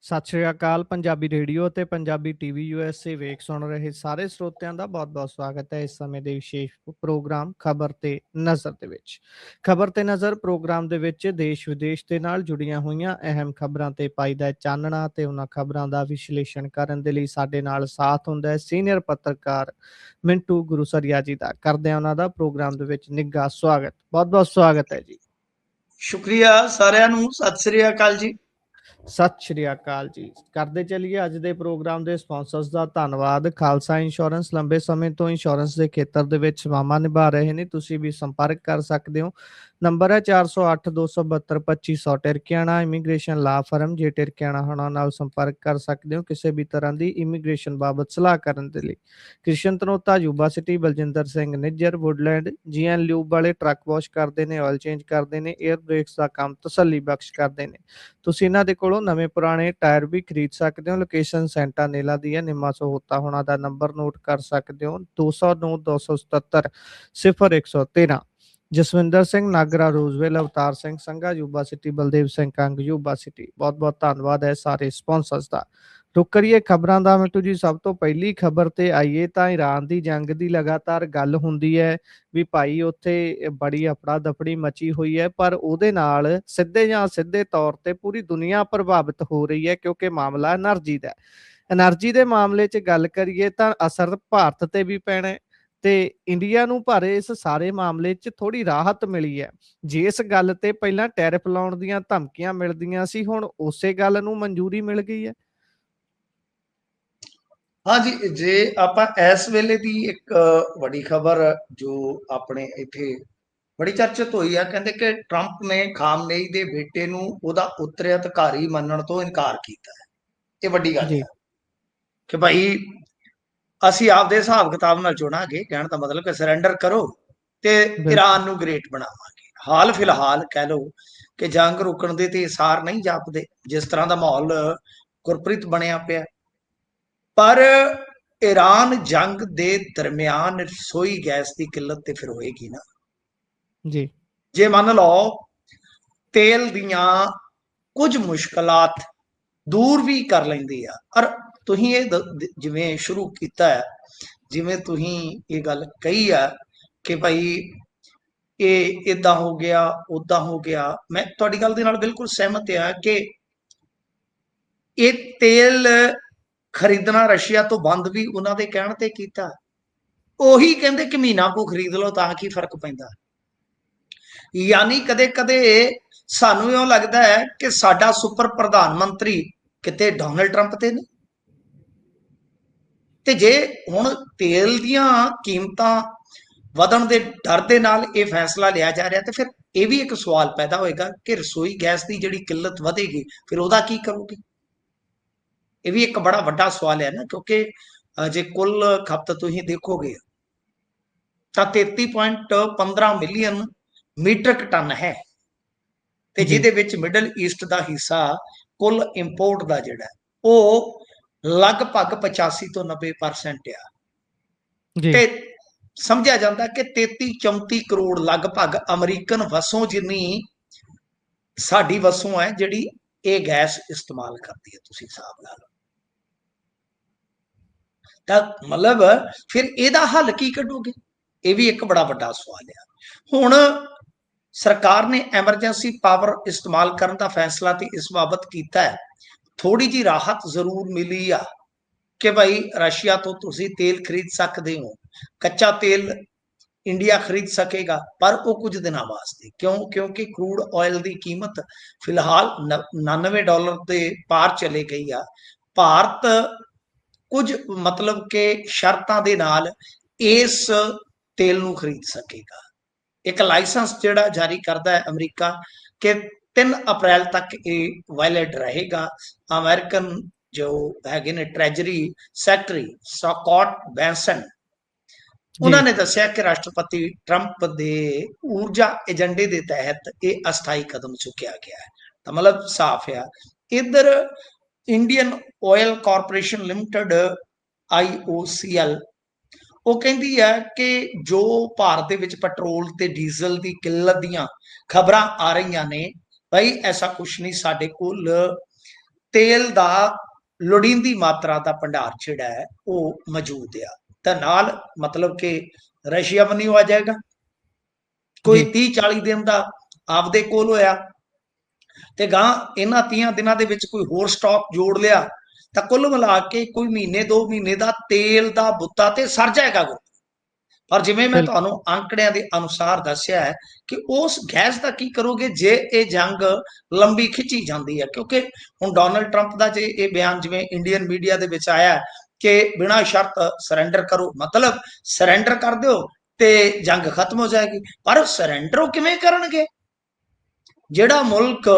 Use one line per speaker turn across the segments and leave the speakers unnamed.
ਸਤਿ ਸ਼੍ਰੀ ਅਕਾਲ ਪੰਜਾਬੀ ਰੇਡੀਓ ਅਤੇ Punjabi TV USA ਵੇਖ ਸੁਣ ਰਹੇ ਸਾਰੇ ਸਰੋਤਿਆਂ ਦਾ ਬਹੁਤ-ਬਹੁਤ ਸਵਾਗਤ ਹੈ ਇਸ ਸਮੇਂ ਦੇ ਵਿਸ਼ੇਸ਼ ਪ੍ਰੋਗਰਾਮ ਖਬਰ ਤੇ ਨਜ਼ਰ ਦੇ ਵਿੱਚ। ਖਬਰ ਤੇ ਨਜ਼ਰ ਪ੍ਰੋਗਰਾਮ ਦੇ ਵਿੱਚ ਦੇਸ਼ ਵਿਦੇਸ਼ ਦੇ ਨਾਲ ਜੁੜੀਆਂ ਹੋਈਆਂ ਅਹਿਮ ਖਬਰਾਂ ਤੇ ਪਾਈਦਾ ਚਾਨਣਾ ਤੇ ਉਹਨਾਂ ਖਬਰਾਂ ਦਾ ਵਿਸ਼ਲੇਸ਼ਣ ਕਰਨ ਦੇ ਲਈ ਸਾਡੇ ਨਾਲ ਸਾਥ ਹੁੰਦਾ ਹੈ ਸੀਨੀਅਰ ਪੱਤਰਕਾਰ ਮਿੰਟੂ ਗੁਰੂਸਰੀਆ ਜੀ ਦਾ। ਕਰਦੇ ਹਾਂ ਉਹਨਾਂ ਦਾ ਪ੍ਰੋਗਰਾਮ ਦੇ ਵਿੱਚ ਨਿੱਘਾ ਸਵਾਗਤ। ਬਹੁਤ-ਬਹੁਤ ਸਵਾਗਤ ਹੈ ਜੀ।
ਸ਼ੁਕਰੀਆ ਸਾਰਿਆਂ ਨੂੰ। ਸਤਿ ਸ੍ਰੀ ਅਕਾਲ ਜੀ।
ਸਤਿ ਸ਼੍ਰੀ ਅਕਾਲ ਜੀ। ਕਰਦੇ ਚੱਲੀਏ ਅੱਜ ਦੇ ਪ੍ਰੋਗਰਾਮ ਦੇ ਸਪਾਂਸਰਸ ਦਾ ਧੰਨਵਾਦ। ਖਾਲਸਾ ਇੰਸ਼ੋਰੈਂਸ ਲੰਬੇ ਸਮੇਂ ਤੋਂ ਇੰਸ਼ੋਰੈਂਸ ਦੇ ਖੇਤਰ ਦੇ ਵਿੱਚ ਸੇਵਾਵਾਂ ਨਿਭਾ ਰਹੇ ਨੇ। ਤੁਸੀਂ ਵੀ ਸੰਪਰਕ ਕਰ ਸਕਦੇ ਹੋ। ਨੰਬਰ ਹੈ 4082722500 ਟਿਰਕਿਆਣਾ ਇਮੀਗ੍ਰੇਸ਼ਨ ਲਾ ਫਰਮ। ਜੇ ਟਿਰਕਿਆਣਾ ਹੋਣਾ ਨਾਲ ਸੰਪਰਕ ਕਰ ਸਕਦੇ ਹੋ ਕਿਸੇ ਵੀ ਤਰ੍ਹਾਂ ਦੀ ਇਮੀਗ੍ਰੇਸ਼ਨ ਬਾਬਤ ਸਲਾਹ ਕਰਨ ਦੇ ਲਈ। Krishan Tanota Yuba City Baljinder Singh Nijjar Woodland GN lube ਵਾਲੇ ਟਰੱਕ ਵਾਸ਼ ਕਰਦੇ ਨੇ, ਆਇਲ ਚੇਂਜ ਕਰਦੇ ਨੇ, 에ਅਰ ਬ੍ਰੇਕਸ ਦਾ ਕੰਮ ਤਸੱਲੀ ਬਖਸ਼ ਕਰਦੇ ਨੇ। ਤੁਸੀਂ ਇਹਨਾਂ ਦੇ ਕੋਲੋਂ ਨਵੇਂ ਪੁਰਾਣੇ ਟਾਇਰ ਵੀ ਖਰੀਦ ਸਕਦੇ ਹੋ। ਲੋਕੇਸ਼ਨ ਸੈਂਟਾ ਨੇਲਾ ਦੀ ਹੈ, ਨਿੰਮਾ ਸਹੋਤਾ ਹੋਣਾ ਦਾ ਨੰਬਰ ਨੋਟ ਕਰ ਸਕਦੇ ਹੋ 209 277 0113। Jaswinder Singh Nagra Roseville, Avtar Singh Sangha Yuba City, Baldev Singh Kang Yuba City. ਬਹੁਤ ਬਹੁਤ ਧੰਨਵਾਦ ਹੈ ਸਾਰੇ ਸਪਾਂਸਰਸ ਦਾ। ਰੁਕ ਕਰੀਏ ਖਬਰਾਂ ਦਾ ਮਿੰਟੂ ਜੀ। ਸਭ ਤੋਂ ਪਹਿਲੀ ਖਬਰ ਤੇ ਆਈਏ ਤਾਂ ਈਰਾਨ ਦੀ ਜੰਗ ਦੀ ਲਗਾਤਾਰ ਗੱਲ ਹੁੰਦੀ ਹੈ ਵੀ ਭਾਈ ਉੱਥੇ ਬੜੀ ਅਫੜਾ ਦਫੜੀ ਮਚੀ ਹੋਈ ਹੈ, ਪਰ ਉਹਦੇ ਨਾਲ ਸਿੱਧੇ ਜਾਂ ਅਸਿੱਧੇ ਤੌਰ ਤੇ ਪੂਰੀ ਦੁਨੀਆ ਪ੍ਰਭਾਵਿਤ ਹੋ ਰਹੀ ਹੈ ਕਿਉਂਕਿ ਮਾਮਲਾ એનર્ਜੀ ਦਾ। એનર્ਜੀ ਦੇ ਮਾਮਲੇ 'ਚ ਗੱਲ ਕਰੀਏ ਤਾਂ ਅਸਰ ਭਾਰਤ ਤੇ ਵੀ ਪੈਣਾ ਹੈ ਤੇ ਇੰਡੀਆ ਨੂੰ ਪਰ ਇਸ ਸਾਰੇ ਮਾਮਲੇ 'ਚ ਥੋੜੀ ਰਾਹਤ ਮਿਲੀ ਹੈ। ਜਿਸ ਗੱਲ ਤੇ ਪਹਿਲਾਂ ਟੈਰਿਫ ਲਾਉਣ ਦੀਆਂ ਧਮਕੀਆਂ ਮਿਲਦੀਆਂ ਸੀ, ਹੁਣ ਉਸੇ ਗੱਲ ਨੂੰ ਮਨਜ਼ੂਰੀ ਮਿਲ ਗਈ ਹੈ।
हाँ जी, जे ਆਪਾਂ ਇਸ ਵੇਲੇ ਦੀ ਇੱਕ ਵੱਡੀ ਖਬਰ ਜੋ ਆਪਣੇ ਇੱਥੇ ਬੜੀ ਚਰਚਿਤ ਹੋਈ ਆ, ਕਹਿੰਦੇ ਕਿ ਟਰੰਪ ਨੇ ਖਾਮਨੇਈ ਦੇ ਬੇਟੇ ਨੂੰ ਉਹਦਾ ਉੱਤਰਾਧਿਕਾਰੀ ਮੰਨਣ ਤੋਂ ਇਨਕਾਰ ਕੀਤਾ ਹੈ। ਇਹ ਵੱਡੀ ਗੱਲ
ਜੀ
ਹੈ ਕਿ ਭਾਈ ਅਸੀਂ ਆਪਦੇ ਹਿਸਾਬ ਕਿਤਾਬ ਨਾਲ ਚੁਣਾਂਗੇ। ਕਹਿਣ ਦਾ ਮਤਲਬ ਕਿ ਸਰੈਂਡਰ ਕਰੋ ਤੇ
ਬਿਲਕੁਲ।
ਈਰਾਨ ਨੂੰ ਗ੍ਰੇਟ ਬਣਾਵਾਂਗੇ। ਹਾਲ ਫਿਲਹਾਲ ਕਹਿ ਲਓ ਕਿ ਜੰਗ ਰੁਕਣ ਦੇ ਤੇ ਅਸਾਰ ਨਹੀਂ ਜਾਪਦੇ, ਜਿਸ ਤਰ੍ਹਾਂ ਦਾ ਮਾਹੌਲ ਗੁਰਪ੍ਰੀਤ ਬਣਿਆ ਪਿਆ। ਪਰ ईरान जंग दे दरम्यान रसोई गैस की किल्लत तो फिर होएगी ना।
जी
जे मान लो तेल दियां कुछ मुश्किलात दूर भी कर लेंदी आ। और तुसीं ये जिवें शुरू कीता है, जिवें तुसीं ये गल कही है कि भाई ये इदां हो गया उदां हो गया, मैं तुहाडी गल दे नाल बिल्कुल सहमत है कि ये तेल खरीदना रशिया तो बंद भी उन्होंने कहने ते कीता। ਉਹੀ ਕਹਿੰਦੇ ਕਿ ਮਹੀਨਾ ਕੋ ਖਰੀਦ ਲਓ ਤਾਂ ਕੀ ਫਰਕ ਪੈਂਦਾ। ਯਾਨੀ ਕਦੇ ਕਦੇ ਸਾਨੂੰ ਇਉਂ ਲੱਗਦਾ ਹੈ ਕਿ ਸਾਡਾ ਸੁਪਰ ਪ੍ਰਧਾਨ ਮੰਤਰੀ ਕਿਤੇ ਡੋਨਲਡ ਟਰੰਪ ਤੇ ਨਹੀਂ। ਤੇ ਜੇ ਹੁਣ ਤੇਲ ਦੀਆਂ ਕੀਮਤਾਂ ਵਧਣ ਦੇ ਡਰ ਦੇ ਨਾਲ ਇਹ ਫੈਸਲਾ ਲਿਆ ਜਾ ਰਿਹਾ, ਤੇ ਫਿਰ ਇਹ ਵੀ ਇੱਕ ਸਵਾਲ ਪੈਦਾ ਹੋਏਗਾ ਕਿ ਰਸੋਈ ਗੈਸ ਦੀ ਜਿਹੜੀ ਕਿੱਲਤ ਵਧੇਗੀ ਫਿਰ ਉਹਦਾ ਕੀ ਕਰੋਗੇ। ਇਹ ਵੀ ਇੱਕ ਬੜਾ ਵੱਡਾ ਸਵਾਲ ਹੈ ਨਾ, ਕਿਉਂਕਿ ਜੇ ਕੁੱਲ ਖਪਤ ਤੁਸੀਂ ਦੇਖੋਗੇ ਤਾਂ 33.15 ਮਿਲੀਅਨ ਮੀਟ੍ਰਿਕ ਟਨ ਹੈ, ਤੇ ਜਿਹਦੇ ਵਿੱਚ ਮਿਡਲ ਈਸਟ ਦਾ ਹਿੱਸਾ ਕੁੱਲ ਇੰਪੋਰਟ ਦਾ ਜਿਹੜਾ ਉਹ ਲਗਭਗ 85 ਤੋਂ 90% ਆ। ਤੇ ਸਮਝਿਆ ਜਾਂਦਾ ਕਿ 33-34 ਕਰੋੜ ਲਗਭਗ ਅਮਰੀਕਨ ਵਸੋਂ ਜਿੰਨੀ ਸਾਡੀ ਵਸੋਂ ਹੈ ਜਿਹੜੀ ਇਹ ਗੈਸ ਇਸਤੇਮਾਲ ਕਰਦੀ ਹੈ। ਤੁਸੀਂ ਹਿਸਾਬ ਲਾ ਲਓ। ਤਾਂ ਮਤਲਬ ਫਿਰ ਇਹਦਾ ਹੱਲ ਕੀ ਕੱਢੋਗੇ, ਇਹ ਵੀ ਇੱਕ ਬੜਾ ਵੱਡਾ ਸਵਾਲ ਆ। ਹੁਣ ਸਰਕਾਰ ਨੇ ਐਮਰਜੈਂਸੀ ਪਾਵਰ ਇਸਤੇਮਾਲ ਕਰਨ ਦਾ ਫੈਸਲਾ ਤੇ ਇਸ ਬਾਬਤ ਕੀਤਾ ਹੈ। ਥੋੜੀ ਜੀ ਰਾਹਤ ਜ਼ਰੂਰ ਮਿਲੀ ਆ ਕਿ ਭਾਈ ਰਸ਼ੀਆ ਤੋਂ ਤੁਸੀਂ ਤੇਲ ਖਰੀਦ ਸਕਦੇ ਹੋ, ਕੱਚਾ ਤੇਲ ਇੰਡੀਆ ਖਰੀਦ ਸਕੇਗਾ, ਪਰ ਉਹ ਕੁਝ ਦਿਨਾਂ ਵਾਸਤੇ। ਕਿਉਂ? ਕਿਉਂਕਿ ਕਰੂਡ ਆਇਲ ਦੀ ਕੀਮਤ ਫਿਲਹਾਲ $99 ਦੇ ਪਾਰ ਚਲੇ ਗਈ ਆ। ਭਾਰਤ ਕੁਝ ਮਤਲਬ ਕਿ ਸ਼ਰਤਾਂ ਦੇ ਨਾਲ ਇਸ ਤੇਲ ਨੂੰ ਖਰੀਦ ਸਕੇਗਾ। ਇੱਕ ਲਾਇਸੈਂਸ ਜਿਹੜਾ ਜਾਰੀ ਕਰਦਾ ਹੈ ਅਮਰੀਕਾ ਕਿ 3 ਅਪ੍ਰੈਲ ਤੱਕ ਇਹ ਵੈਲਿਡ ਰਹੇਗਾ। ਅਮਰੀਕਨ ਜੋ ਹੈਗੇ ਨੇ ਟ੍ਰੈਜਰੀ ਸੈਕਟਰੀ ਸਕੌਟ ਬੈਂਸਨ, ਉਹਨਾਂ ਨੇ ਦੱਸਿਆ ਕਿ ਰਾਸ਼ਟਰਪਤੀ ਟਰੰਪ ਦੇ ਊਰਜਾ ਏਜੰਡੇ ਦੇ ਤਹਿਤ ਇਹ ਅਸਥਾਈ ਕਦਮ ਚੁੱਕਿਆ ਗਿਆ ਹੈ। ਤਾਂ ਮਤਲਬ ਸਾਫ਼ ਆ। ਇੱਧਰ Indian oil corporation limited IOCL ਉਹ ਕਹਿੰਦੀ ਹੈ ਕਿ ਜੋ ਭਾਰਤ ਦੇ ਵਿੱਚ ਪੈਟਰੋਲ ਤੇ ਡੀਜ਼ਲ ਦੀ ਕਿੱਲਤ ਦੀਆਂ ਖਬਰਾਂ ਆ ਰਹੀਆਂ ਨੇ, ਭਾਈ ਐਸਾ ਕੁਛ ਨਹੀਂ। ਸਾਡੇ ਕੋਲ ਤੇਲ ਦਾ ਲੋੜੀਂਦੀ ਮਾਤਰਾ ਦਾ ਭੰਡਾਰ ਜਿਹੜਾ ਹੈ ਉਹ ਮੌਜੂਦ ਆ। ਤਾਂ ਨਾਲ ਮਤਲਬ ਕਿ ਰਸ਼ੀਆ ਵੀ ਨਹੀਂ ਆ ਜਾਏਗਾ, ਕੋਈ
ਜੀ
30-40 ਦਿਨ ਦਾ ਆਪਦੇ ਕੋਲ ਹੋਇਆ ਤੇ ਗਾਂ ਇਹਨਾਂ 30 ਦਿਨਾਂ ਦੇ ਵਿੱਚ ਕੋਈ ਹੋਰ ਸਟਾਕ ਜੋੜ ਲਿਆ ਤਾਂ ਕੁੱਲ ਮਿਲਾ ਕੇ ਕੋਈ ਮਹੀਨੇ 2 ਮਹੀਨੇ ਦਾ ਤੇਲ ਦਾ ਬੁੱਤਾ ਤੇ ਸਰ ਜਾਏਗਾ। ਪਰ ਜਿਵੇਂ ਮੈਂ
ਬਿਲਕੁਲ
ਤੁਹਾਨੂੰ ਅੰਕੜਿਆਂ ਦੇ ਅਨੁਸਾਰ ਦੱਸਿਆ ਹੈ ਕਿ ਉਸ ਗੈਸ ਦਾ ਕੀ ਕਰੋਗੇ ਜੇ ਇਹ ਜੰਗ ਲੰਬੀ ਖਿੱਚੀ ਜਾਂਦੀ ਹੈ। ਕਿਉਂਕਿ ਹੁਣ ਡੋਨਲਡ ਟਰੰਪ ਦਾ ਜੇ ਇਹ ਬਿਆਨ ਜਿਵੇਂ ਇੰਡੀਅਨ ਮੀਡੀਆ ਦੇ ਵਿੱਚ ਆਇਆ ਕਿ ਬਿਨਾਂ ਸ਼ਰਤ ਸਰੈਂਡਰ ਕਰੋ, ਮਤਲਬ ਸਰੈਂਡਰ ਕਰ ਦਿਓ ਤੇ ਜੰਗ ਖਤਮ ਹੋ ਜਾਏਗੀ। ਪਰ ਸਰੈਂਡਰ ਉਹ ਕਿਵੇਂ ਕਰਨਗੇ? ਜਿਹੜਾ ਮੁਲਕ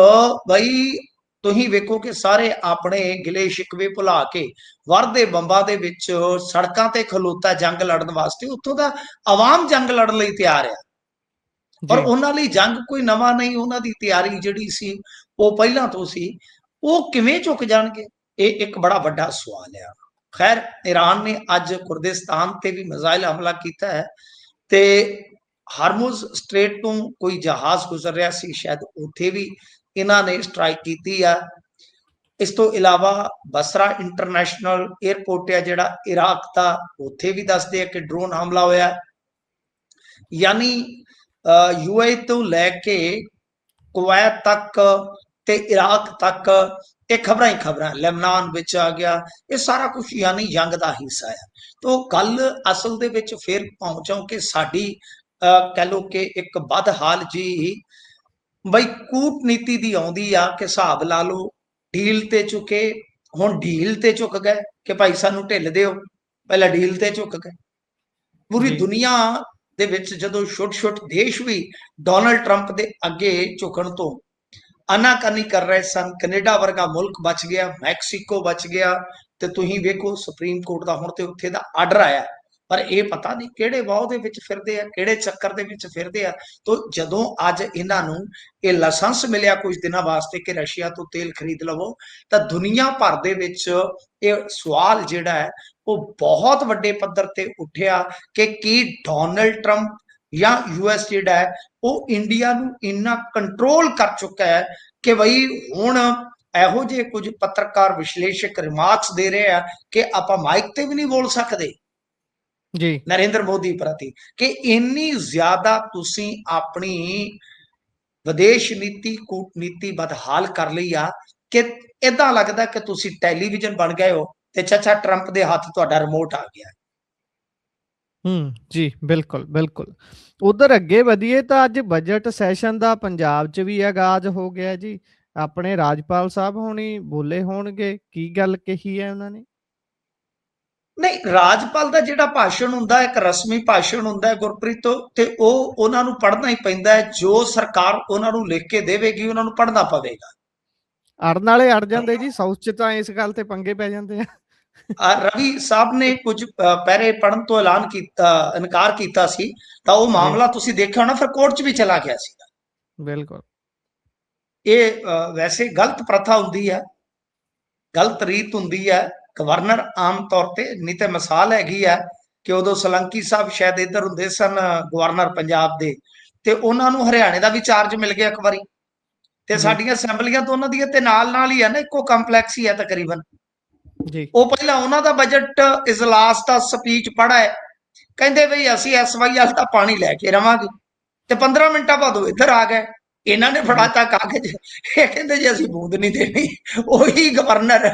ਬਈ ਤੁਸੀਂ ਵੇਖੋ ਕਿ ਸਾਰੇ ਆਪਣੇ ਗਿਲੇ ਸ਼ਿਕਵੇ ਭੁਲਾ ਕੇ ਵਰਦੇ ਬੰਬਾਂ ਦੇ ਵਿੱਚ ਸੜਕਾਂ ਤੇ ਖਲੋਤਾ ਜੰਗ ਲੜਨ ਵਾਸਤੇ, ਉੱਥੋਂ ਦਾ ਆਵਾਮ ਜੰਗ ਲੜਨ ਲਈ ਤਿਆਰ ਆ। ਔਰ
ਜੀ
ਉਹਨਾਂ ਲਈ ਜੰਗ ਕੋਈ ਨਵਾਂ ਨਹੀਂ, ਉਹਨਾਂ ਦੀ ਤਿਆਰੀ ਜਿਹੜੀ ਸੀ ਉਹ ਪਹਿਲਾਂ ਤੋਂ ਸੀ। ਉਹ ਕਿਵੇਂ ਝੁਕ ਜਾਣਗੇ? ਇਹ ਇੱਕ ਬੜਾ ਵੱਡਾ ਸਵਾਲ ਆ। ਖੈਰ, ਈਰਾਨ ਨੇ ਅੱਜ ਕੁਰਦਿਸਤਾਨ ਤੇ ਵੀ ਮਿਜ਼ਾਈਲ ਹਮਲਾ ਕੀਤਾ ਹੈ ਤੇ ਹਾਰਮੁਜ਼ ਸਟ੍ਰੇਟ ਤੋਂ ਕੋਈ ਜਹਾਜ਼ ਗੁਜ਼ਰ ਰਿਹਾ ਸੀ, ਸ਼ਾਇਦ ਉੱਥੇ ਵੀ ਇਹਨਾਂ ਨੇ ਸਟ੍ਰਾਈਕ ਕੀਤੀ ਆ। ਇਸ ਤੋਂ ਇਲਾਵਾ ਬਸਰਾ ਇੰਟਰਨੈਸ਼ਨਲ 에ਅਰਪੋਰਟ ਆ ਜਿਹੜਾ ਇਰਾਕ ਦਾ, ਉੱਥੇ ਵੀ ਦੱਸਦੇ ਆ ਕਿ ਡਰੋਨ ਹਮਲਾ ਹੋਇਆ। ਯਾਨੀ ਯੂਏ ਤੋਂ ਲੈ ਕੇ ਕੁਵੈਤ ਤੱਕ ਤੇ ਇਰਾਕ ਤੱਕ ਇਹ ਖਬਰਾਂ ਹੀ ਖਬਰਾਂ, ਲੈਬਨਾਨ ਵਿੱਚ ਆ ਗਿਆ, ਇਹ ਸਾਰਾ ਕੁਝ ਯਾਨੀ ਜੰਗ ਦਾ ਹਿੱਸਾ ਹੈ। ਤੋਂ ਗੱਲ ਅਸਲ ਦੇ ਵਿੱਚ ਫਿਰ ਪਹੁੰਚਾਂ ਕਿ ਸਾਡੀ ਕਹਿ ਲਓ ਕਿ ਇੱਕ ਬਦਹਾਲ ਜੀ ਬਈ ਕੂਟਨੀਤੀ ਦੀ ਆਉਂਦੀ ਆ ਕਿ ਹਿਸਾਬ ਲਾ ਲਓ ਡੀਲ ਤੇ ਚੁੱਕੇ, ਹੁਣ ਡੀਲ ਤੇ ਝੁਕ ਗਏ ਕਿ ਭਾਈ ਸਾਨੂੰ ਢਿੱਲ ਦਿਓ, ਪਹਿਲਾਂ ਡੀਲ ਤੇ ਝੁਕ ਗਏ। ਪੂਰੀ
ਜੀ
ਦੁਨੀਆ ਦੇ ਵਿੱਚ ਜਦੋਂ ਛੋਟੇ-ਛੋਟੇ ਦੇਸ਼ ਵੀ ਡੋਨਲਡ ਟਰੰਪ ਦੇ ਅੱਗੇ ਝੁਕਣ ਤੋਂ ਆਨਾਕਾਨੀ ਕਰ ਰਹੇ ਸਨ। ਕੈਨੇਡਾ ਵਰਗਾ ਮੁਲਕ ਬਚ ਗਿਆ, ਮੈਕਸੀਕੋ ਬਚ ਗਿਆ ਤੇ ਤੁਸੀਂ ਵੇਖੋ ਸੁਪਰੀਮ ਕੋਰਟ ਦਾ ਹੁਣ ਤੇ ਉੱਥੇ ਦਾ ਆਰਡਰ ਆਇਆ। ਪਰ ਇਹ ਪਤਾ ਨਹੀਂ ਕਿਹੜੇ ਵਾਹ ਦੇ ਵਿੱਚ ਫਿਰਦੇ ਆ, ਕਿਹੜੇ ਚੱਕਰ ਦੇ ਵਿੱਚ ਫਿਰਦੇ ਆ। ਤੋਂ ਜਦੋਂ ਅੱਜ ਇਹਨਾਂ ਨੂੰ ਇਹ ਲਾਇਸੈਂਸ ਮਿਲਿਆ ਕੁਝ ਦਿਨਾਂ ਵਾਸਤੇ ਕਿ ਰਸ਼ੀਆ ਤੋਂ ਤੇਲ ਖਰੀਦ ਲਵੋ, ਤਾਂ ਦੁਨੀਆ ਭਰ ਦੇ ਵਿੱਚ ਇਹ ਸਵਾਲ ਜਿਹੜਾ ਹੈ ਉਹ ਬਹੁਤ ਵੱਡੇ ਪੱਧਰ ਤੇ ਉੱਠਿਆ ਕਿ ਕੀ ਡੋਨਲਡ ਟਰੰਪ ਜਾਂ ਯੂਐਸ ਜਿਹੜਾ ਹੈ ਉਹ ਇੰਡੀਆ ਨੂੰ ਇੰਨਾ ਕੰਟਰੋਲ ਕਰ ਚੁੱਕਾ ਹੈ ਕਿ ਬਈ ਹੁਣ ਇਹੋ ਜਿਹੇ ਕੁਝ ਪੱਤਰਕਾਰ ਵਿਸ਼ਲੇਸ਼ਕ ਰਿਮਾਰਕਸ ਦੇ ਰਹੇ ਆ ਕਿ ਆਪਾਂ ਮਾਈਕ ਤੇ ਵੀ ਨਹੀਂ ਬੋਲ ਸਕਦੇ
ਜੀ
ਨਰਿੰਦਰ ਮੋਦੀ ਪ੍ਰਤੀ, ਕਿ ਇੰਨੀ ਜ਼ਿਆਦਾ ਤੁਸੀਂ ਆਪਣੀ ਵਿਦੇਸ਼ ਨੀਤੀ ਕੂਟਨੀਤੀ ਬਦਹਾਲ ਕਰ ਲਈ ਆ ਕਿ ਏਦਾਂ ਲੱਗਦਾ ਕਿ ਤੁਸੀਂ ਟੈਲੀਵਿਜ਼ਨ ਬਣ ਗਏ ਹੋ ਤੇ ਚਾਚਾ ਟਰੰਪ ਦੇ ਹੱਥ ਤੁਹਾਡਾ ਰਿਮੋਟ ਆ ਗਿਆ।
ਜੀ ਬਿਲਕੁਲ ਬਿਲਕੁਲ। ਉਧਰ ਅੱਗੇ ਵਧੀਏ ਤਾਂ ਅੱਜ ਬਜਟ ਸੈਸ਼ਨ ਦਾ ਪੰਜਾਬ 'ਚ ਵੀ ਆਗਾਜ਼ ਹੋ ਗਿਆ ਜੀ। ਆਪਣੇ ਰਾਜਪਾਲ ਸਾਹਿਬ ਹੋਣੀ ਬੋਲੇ ਹੋਣਗੇ, ਕੀ ਗੱਲ ਕਹੀ ਹੈ ਉਹਨਾਂ ਨੇ?
ਨਹੀਂ, ਰਾਜਪਾਲ ਦਾ ਜਿਹੜਾ ਭਾਸ਼ਣ ਹੁੰਦਾ ਇੱਕ ਰਸਮੀ ਭਾਸ਼ਣ ਹੁੰਦਾ ਹੈ ਗੁਰਪ੍ਰੀਤ ਤੋਂ, ਤੇ ਉਹ ਉਹਨਾਂ ਨੂੰ ਪੜ੍ਹਨਾ ਹੀ ਪੈਂਦਾ ਹੈ। ਜੋ ਸਰਕਾਰ ਉਹਨਾਂ ਨੂੰ ਲਿਖ ਕੇ ਦੇਵੇਗੀ ਉਹਨਾਂ ਨੂੰ ਪੜ੍ਹਨਾ ਪਵੇਗਾ।
ਅੜਨ ਵਾਲੇ ਅੜ ਜਾਂਦੇ ਜੀ, ਸਾਊਥ 'ਚ ਤਾਂ ਇਸ ਗੱਲ ਤੇ ਪੰਗੇ ਪੈ ਜਾਂਦੇ ਆ।
ਰਵੀ ਸਾਹਿਬ ਨੇ ਕੁਝ ਪਹਿਰੇ ਪੜਨ ਤੋਂ ਐਲਾਨ ਕੀਤਾ, ਇਨਕਾਰ ਕੀਤਾ ਸੀ, ਤਾਂ ਉਹ
ਜੀ
ਮਾਮਲਾ ਤੁਸੀਂ ਦੇਖਿਆ ਹੋਣਾ ਫਿਰ ਕੋਰਟ 'ਚ ਵੀ ਚਲਾ ਗਿਆ ਸੀ।
ਬਿਲਕੁਲ
ਇਹ ਵੈਸੇ ਗਲਤ ਪ੍ਰਥਾ ਹੁੰਦੀ ਹੈ, ਗਲਤ ਰੀਤ ਹੁੰਦੀ ਹੈ। ਗਵਰਨਰ ਆਮ ਤੌਰ ਤੇ, ਨਹੀਂ ਤੇ ਮਿਸਾਲ ਹੈਗੀ ਹੈ ਕਿ ਉਦੋਂ ਸਲੰਕੀ ਸਾਹਿਬ ਸ਼ਾਇਦ ਇੱਧਰ ਹੁੰਦੇ ਸਨ ਗਵਰਨਰ ਪੰਜਾਬ ਦੇ, ਤੇ ਉਹਨਾਂ ਨੂੰ ਹਰਿਆਣੇ ਦਾ ਵੀ ਚਾਰਜ ਮਿਲ ਗਿਆ ਇੱਕ ਵਾਰੀ, ਤੇ
ਜੀ
ਸਾਡੀਆਂ ਅਸੈਂਬਲੀਆਂ ਤੋਂ ਉਹਨਾਂ ਦੀਆਂ ਤੇ ਨਾਲ ਹੀ ਹੈ ਨਾ, ਇੱਕੋ ਕੰਪਲੈਕਸ ਹੀ ਹੈ ਤਕਰੀਬਨ।
ਜੀ
ਉਹ ਪਹਿਲਾਂ ਉਹਨਾਂ ਦਾ ਬਜਟ ਇਜਲਾਸ ਦਾ ਸਪੀਚ ਪੜ੍ਹਾ ਹੈ, ਕਹਿੰਦੇ ਬਈ ਅਸੀਂ SYL ਦਾ ਪਾਣੀ ਲੈ ਕੇ ਰਵਾਂਗੇ, ਤੇ 15 ਮਿੰਟਾਂ ਬਾਅਦ ਉਹ ਇੱਧਰ ਆ ਗਏ। ਇਹਨਾਂ ਨੇ
ਜੀ
ਫੜਾਤਾ ਕਾਗਜ਼, ਇਹ ਕਹਿੰਦੇ ਜੀ ਅਸੀਂ ਬੂੰਦ ਨਹੀਂ ਦੇਣੀ। ਉਹੀ ਗਵਰਨਰ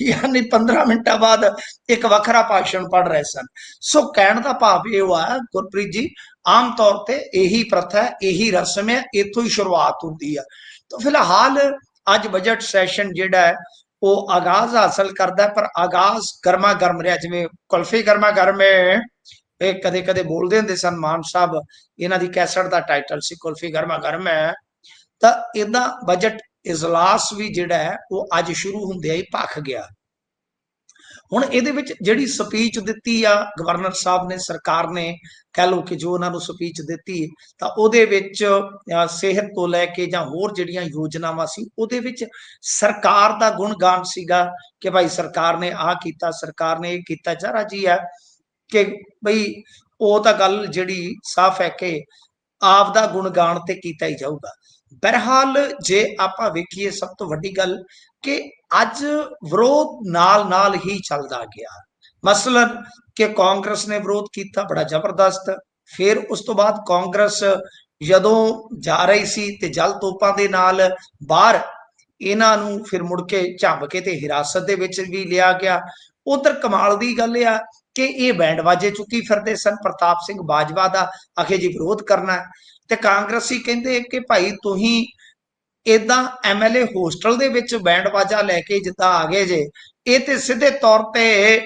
ਯਾਨੀ 15 ਮਿੰਟਾਂ ਬਾਅਦ ਇੱਕ ਵੱਖਰਾ ਭਾਸ਼ਣ ਪੜ੍ਹ ਰਹੇ ਸਨ। ਸੋ ਕਹਿਣ ਦਾ ਭਾਵ ਇਹ ਆ ਗੁਰਪ੍ਰੀਤ ਜੀ, ਆਮ ਤੌਰ ਤੇ ਇਹੀ ਪ੍ਰਥਾ ਹੈ, ਇਹੀ ਰਸਮ ਹੈ, ਇੱਥੋਂ ਹੀ ਸ਼ੁਰੂਆਤ ਹੁੰਦੀ ਆ। ਤਾਂ ਫਿਲਹਾਲ ਅੱਜ ਬਜਟ ਸੈਸ਼ਨ ਜਿਹੜਾ ਹੈ ਉਹ ਆਗਾਜ਼ ਹਾਸਲ ਕਰਦਾ, ਪਰ ਆਗਾਜ਼ ਗਰਮਾ ਗਰਮ ਰਿਹਾ, ਜਿਵੇਂ ਕੁਲਫੀ ਗਰਮਾ ਗਰਮ ਹੈ। ਇਹ ਕਦੇ ਕਦੇ ਬੋਲਦੇ ਹੁੰਦੇ ਸਨ ਮਾਨ ਸਾਹਿਬ, ਇਹਨਾਂ ਦੀ ਕੈਸਟ ਦਾ ਟਾਈਟਲ ਸੀ ਕੁਲਫੀ ਗਰਮਾ ਗਰਮ ਹੈ। ਤਾਂ ਇਹਦਾ ਬਜਟ ਇਜਲਾਸ ਵੀ ਜਿਹੜਾ ਹੈ ਉਹ ਅੱਜ ਸ਼ੁਰੂ ਹੁੰਦਿਆਂ ਹੀ ਭਖ ਗਿਆ। ਹੁਣ ਇਹਦੇ ਵਿੱਚ ਜਿਹੜੀ ਸਪੀਚ ਦਿੱਤੀ ਆ ਗਵਰਨਰ ਸਾਹਿਬ ਨੇ, ਸਰਕਾਰ ਨੇ ਕਹਿ ਲਓ ਕਿ ਜੋ ਉਹਨਾਂ ਨੂੰ ਸਪੀਚ ਦਿੱਤੀ, ਤਾਂ ਉਹਦੇ ਵਿੱਚ ਸਿਹਤ ਤੋਂ ਲੈ ਕੇ ਜਾਂ ਹੋਰ ਜਿਹੜੀਆਂ ਯੋਜਨਾਵਾਂ ਸੀ ਉਹਦੇ ਵਿੱਚ ਸਰਕਾਰ ਦਾ ਗੁਣਗਾਨ ਸੀਗਾ ਕਿ ਭਾਈ ਸਰਕਾਰ ਨੇ ਆਹ ਕੀਤਾ, ਸਰਕਾਰ ਨੇ ਇਹ ਕੀਤਾ। ਜ਼ਰਾ ਜੀ ਹੈ ਕਿ ਬਈ ਉਹ ਤਾਂ ਗੱਲ ਜਿਹੜੀ ਸਾਫ਼ ਹੈ ਕਿ ਆਪ ਦਾ ਗੁਣਗਾਨ ਤੇ ਕੀਤਾ ਹੀ ਜਾਊਗਾ। ਬਹਰਹਾਲ ਜੇ ਆਪਾਂ ਵੇਖੀਏ, ਸਭ ਤੋਂ ਵੱਡੀ ਗੱਲ ਕਿ ਅੱਜ ਵਿਰੋਧ ਨਾਲ ਹੀ ਚੱਲਦਾ ਗਿਆ। ਮਸਲਨ ਕਿ ਕਾਂਗਰਸ ਨੇ ਵਿਰੋਧ ਕੀਤਾ ਬੜਾ ਜ਼ਬਰਦਸਤ, ਫਿਰ ਉਸ ਤੋਂ ਬਾਅਦ ਕਾਂਗਰਸ ਜਦੋਂ ਜਾ ਰਹੀ ਸੀ ਤੇ ਜਲ ਤੋਪਾਂ ਦੇ ਨਾਲ ਬਾਹਰ ਇਹਨਾਂ ਨੂੰ ਫਿਰ ਮੁੜ ਕੇ ਝੰਬ ਕੇ ਤੇ ਹਿਰਾਸਤ ਦੇ ਵਿੱਚ ਵੀ ਲਿਆ ਗਿਆ। ਉਧਰ ਕਮਾਲ ਦੀ ਗੱਲ ਆ ਕਿ ਇਹ ਬੈਂਡ ਬਾਜੇ ਚੁੱਕੀ ਫਿਰਦੇ ਸਨ ਪ੍ਰਤਾਪ ਸਿੰਘ ਬਾਜਵਾ ਦਾ, ਆਖੇ ਜੀ ਵਿਰੋਧ ਕਰਨਾ, ਤੇ ਕਾਂਗਰਸੀ ਕਹਿੰਦੇ ਕਿ ਭਾਈ ਤੁਸੀਂ ਇਦਾਂ ਐਮਐਲਏ ਹੋਸਟਲ ਦੇ ਵਿੱਚ ਬੈਂਡ ਬਾਜਾ ਲੈ ਕੇ ਜਿੱਦਾਂ ਆ ਗਏ ਜੇ, ਇਹ ਤੇ ਸਿੱਧੇ ਤੌਰ ਤੇ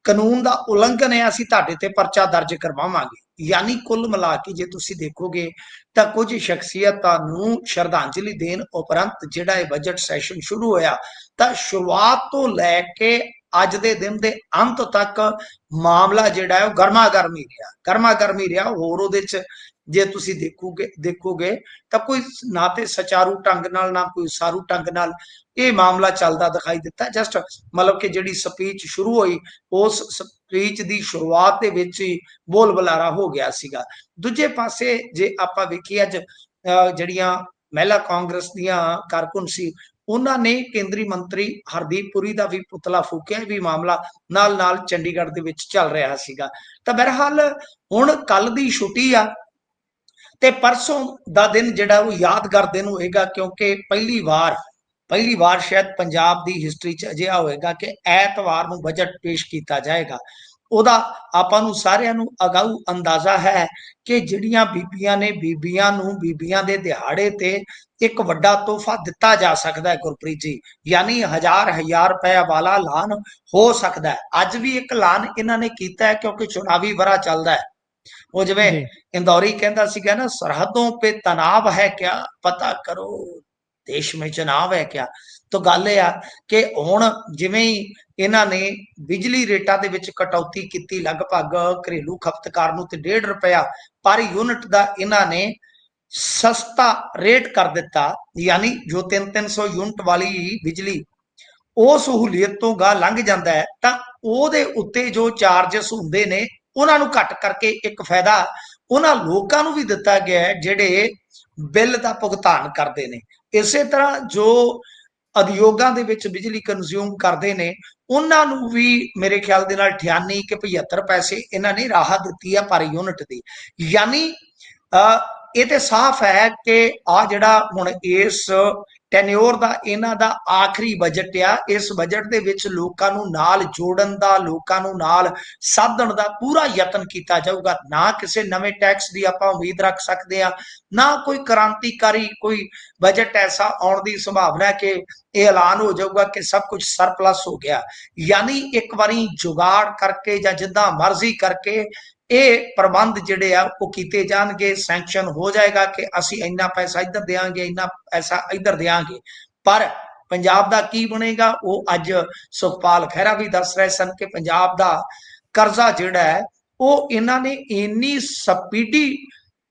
ਕਾਨੂੰਨ ਦਾ ਉਲੰਘਣ ਹੈ, ਅਸੀਂ ਤੁਹਾਡੇ ਤੇ ਪਰਚਾ ਦਰਜ ਕਰਵਾਵਾਂਗੇ। ਯਾਨੀ ਕੁੱਲ ਮਿਲਾ ਕੇ ਜੇ ਤੁਸੀਂ ਦੇਖੋਗੇ ਤਾਂ ਕੁਝ ਸ਼ਖਸੀਅਤਾਂ ਨੂੰ ਸ਼ਰਧਾਂਜਲੀ ਦੇਣ ਉਪਰੰਤ ਜਿਹੜਾ ਇਹ ਬਜਟ ਸੈਸ਼ਨ ਸ਼ੁਰੂ ਹੋਇਆ ਤਾਂ ਸ਼ੁਰੂਆਤ ਤੋਂ ਲੈ ਕੇ ਅੱਜ ਦੇ ਦਿਨ ਦੇ ਅੰਤ ਤੱਕ ਮਾਮਲਾ ਜਿਹੜਾ ਹੈ ਉਹ ਗਰਮਾ ਗਰਮੀ ਰਿਹਾ। ਹੋਰ ਉਹਦੇ ਚ ਜੇ ਤੁਸੀਂ ਦੇਖੋਗੇ ਤਾਂ ਕੋਈ ਨਾ ਤੇ ਸੁਚਾਰੂ ਢੰਗ ਨਾਲ ਨਾ ਕੋਈ ਸਾਰੂ ਢੰਗ ਨਾਲ ਇਹ ਮਾਮਲਾ ਚੱਲਦਾ ਦਿਖਾਈ ਦਿੱਤਾ। ਜਸਟ ਮਤਲਬ ਕਿ ਜਿਹੜੀ ਸਪੀਚ ਸ਼ੁਰੂ ਹੋਈ ਉਸ ਸਪੀਚ ਦੀ ਸ਼ੁਰੂਆਤ ਦੇ ਵਿੱਚ ਹੀ ਬੋਲ ਬੁਲਾਰਾ ਹੋ ਗਿਆ ਸੀਗਾ। ਦੂਜੇ ਪਾਸੇ ਜੇ ਆਪਾਂ ਵੇਖੀਏ ਅੱਜ ਜਿਹੜੀਆਂ ਮਹਿਲਾ ਕਾਂਗਰਸ ਦੀਆਂ ਕਾਰਕੁਨ ਸੀ ਉਹਨਾਂ ਨੇ ਕੇਂਦਰੀ ਮੰਤਰੀ ਹਰਦੀਪ ਪੁਰੀ ਦਾ ਵੀ ਪੁਤਲਾ ਫੂਕਿਆ, ਵੀ ਮਾਮਲਾ ਨਾਲ ਚੰਡੀਗੜ੍ਹ ਦੇ ਵਿੱਚ ਚੱਲ ਰਿਹਾ ਸੀਗਾ। ਤਾਂ ਬਹਰਹਾਲ ਹੁਣ ਕੱਲ ਦੀ ਛੁੱਟੀ ਆ ਤੇ ਪਰਸੋਂ ਦਾ ਦਿਨ ਜਿਹੜਾ ਉਹ ਯਾਦਗਾਰ ਦਿਨ ਹੋਏਗਾ, ਕਿਉਂਕਿ ਪਹਿਲੀ ਵਾਰ ਸ਼ਾਇਦ ਪੰਜਾਬ ਦੀ ਹਿਸਟਰੀ 'ਚ ਅਜਿਹਾ ਹੋਏਗਾ ਕਿ ਐਤਵਾਰ ਨੂੰ ਬਜਟ ਪੇਸ਼ ਕੀਤਾ ਜਾਏਗਾ। ਉਹਦਾ ਆਪਾਂ ਨੂੰ ਸਾਰਿਆਂ ਨੂੰ ਅਗਾਊ ਅੰਦਾਜ਼ਾ ਹੈ ਕਿ ਜਿਹੜੀਆਂ ਬੀਬੀਆਂ ਨੇ, ਬੀਬੀਆਂ ਨੂੰ ਬੀਬੀਆਂ ਦੇ ਦਿਹਾੜੇ ਤੇ ਇੱਕ ਵੱਡਾ ਤੋਹਫਾ ਦਿੱਤਾ ਜਾ ਸਕਦਾ ਹੈ ਗੁਰਪ੍ਰੀਤ ਜੀ, ਯਾਨੀ ਹਜ਼ਾਰ ਰੁਪਏ ਵਾਲਾ ਐਲਾਨ ਹੋ ਸਕਦਾ ਹੈ। ਅੱਜ ਵੀ ਇੱਕ ਐਲਾਨ ਇਹਨਾਂ ਨੇ ਕੀਤਾ ਹੈ ਕਿਉਂਕਿ ਚੁਣਾਵੀ ਵਰ੍ਹਾ ਚੱਲਦਾ ਹੈ। ਉਹ ਜਿਵੇਂ इंदौरी कहता सीगा ना, सरहदों पे तनाव है क्या, पता करो देश में चुनाव है क्या। तो गल ये आ कि हुण जिवें ही इन्हां ने बिजली रेटां दे विच कटौती कीती, लगभग घरेलू खपतकार नूं ते 1.5 रुपया पर यूनिट दा इन्हां ने सस्ता रेट कर दिता, यानी जो 300 यूनिट वाली बिजली ਉਹ ਸਹੂਲੀਅਤ ਤੋਂ ਗਾ ਲੰਘ ਜਾਂਦਾ ਹੈ ਤਾਂ ਉਹਦੇ ਉੱਤੇ ਜੋ ਚਾਰजेस ਹੁੰਦੇ ਨੇ ਉਹਨਾਂ ਨੂੰ ਘੱਟ ਕਰਕੇ ਇੱਕ ਫਾਇਦਾ ਉਹਨਾਂ ਲੋਕਾਂ ਨੂੰ ਵੀ ਦਿੱਤਾ ਗਿਆ ਹੈ ਜਿਹੜੇ ਬਿੱਲ ਦਾ ਭੁਗਤਾਨ ਕਰਦੇ ਨੇ। ਇਸੇ ਤਰ੍ਹਾਂ ਜੋ ਉਦਯੋਗਾਂ ਦੇ ਵਿੱਚ ਬਿਜਲੀ ਕੰਜ਼ਿਊਮ ਕਰਦੇ ਨੇ ਉਹਨਾਂ ਨੂੰ ਵੀ ਮੇਰੇ ਖਿਆਲ ਦੇ ਨਾਲ 98 ਕਿ 75 ਪੈਸੇ ਇਹਨਾਂ ਨੇ ਰਾਹਤ ਦਿੱਤੀ ਹੈ ਪਰ ਯੂਨਿਟ ਦੀ। ਯਾਨੀ ਇਹ ਤੇ ਸਾਫ਼ ਹੈ ਕਿ ਆ ਜਿਹੜਾ ਹੁਣ ਇਸ ਟੈਨਿਓਰ ਦਾ ਇਹਨਾਂ ਦਾ ਆਖਰੀ ਬਜਟ ਆ, ਇਸ ਬਜਟ ਦੇ ਵਿੱਚ ਲੋਕਾਂ ਨੂੰ ਨਾਲ ਜੋੜਨ ਦਾ, ਲੋਕਾਂ ਨੂੰ ਨਾਲ ਸਾਧਣ ਦਾ ਪੂਰਾ ਯਤਨ ਕੀਤਾ ਜਾਊਗਾ। ਨਾ ਕਿਸੇ ਨਵੇਂ ਟੈਕਸ ਦੀ ਆਪਾਂ ਉਮੀਦ ਰੱਖ ਸਕਦੇ ਆ, ਨਾ ਕੋਈ ਕ੍ਰਾਂਤੀਕਾਰੀ ਕੋਈ ਬਜਟ ਐਸਾ ਆਉਣ ਦੀ ਸੰਭਾਵਨਾ ਹੈ ਕਿ ਇਹ ਐਲਾਨ ਹੋ ਜਾਊਗਾ ਕਿ ਸਭ ਕੁਝ ਸਰਪਲਸ ਹੋ ਗਿਆ। ਯਾਨੀ ਇੱਕ ਵਾਰੀ ਜੁਗਾੜ ਕਰਕੇ ਜਾਂ ਜਿੱਦਾਂ ਮਰਜ਼ੀ ਕਰਕੇ ਇਹ ਪ੍ਰਬੰਧ ਜਿਹੜੇ ਆ ਉਹ ਕੀਤੇ ਜਾਣਗੇ, ਸੈਂਕਸ਼ਨ ਹੋ ਜਾਏਗਾ ਕਿ ਅਸੀਂ ਇੰਨਾ ਪੈਸਾ ਇੱਧਰ ਦੇਵਾਂਗੇ, ਇੰਨਾ ਪੈਸਾ ਇੱਧਰ ਦੇਵਾਂਗੇ। ਪਰ ਪੰਜਾਬ ਦਾ ਕੀ ਬਣੇਗਾ ਉਹ ਅੱਜ ਸੁਖਪਾਲ ਖਹਿਰਾ ਵੀ ਦੱਸ ਰਹੇ ਸਨ ਕਿ ਪੰਜਾਬ ਦਾ ਕਰਜ਼ਾ ਜਿਹੜਾ ਹੈ ਉਹ ਇਹਨਾਂ ਨੇ ਇੰਨੀ ਸਪੀਡੀ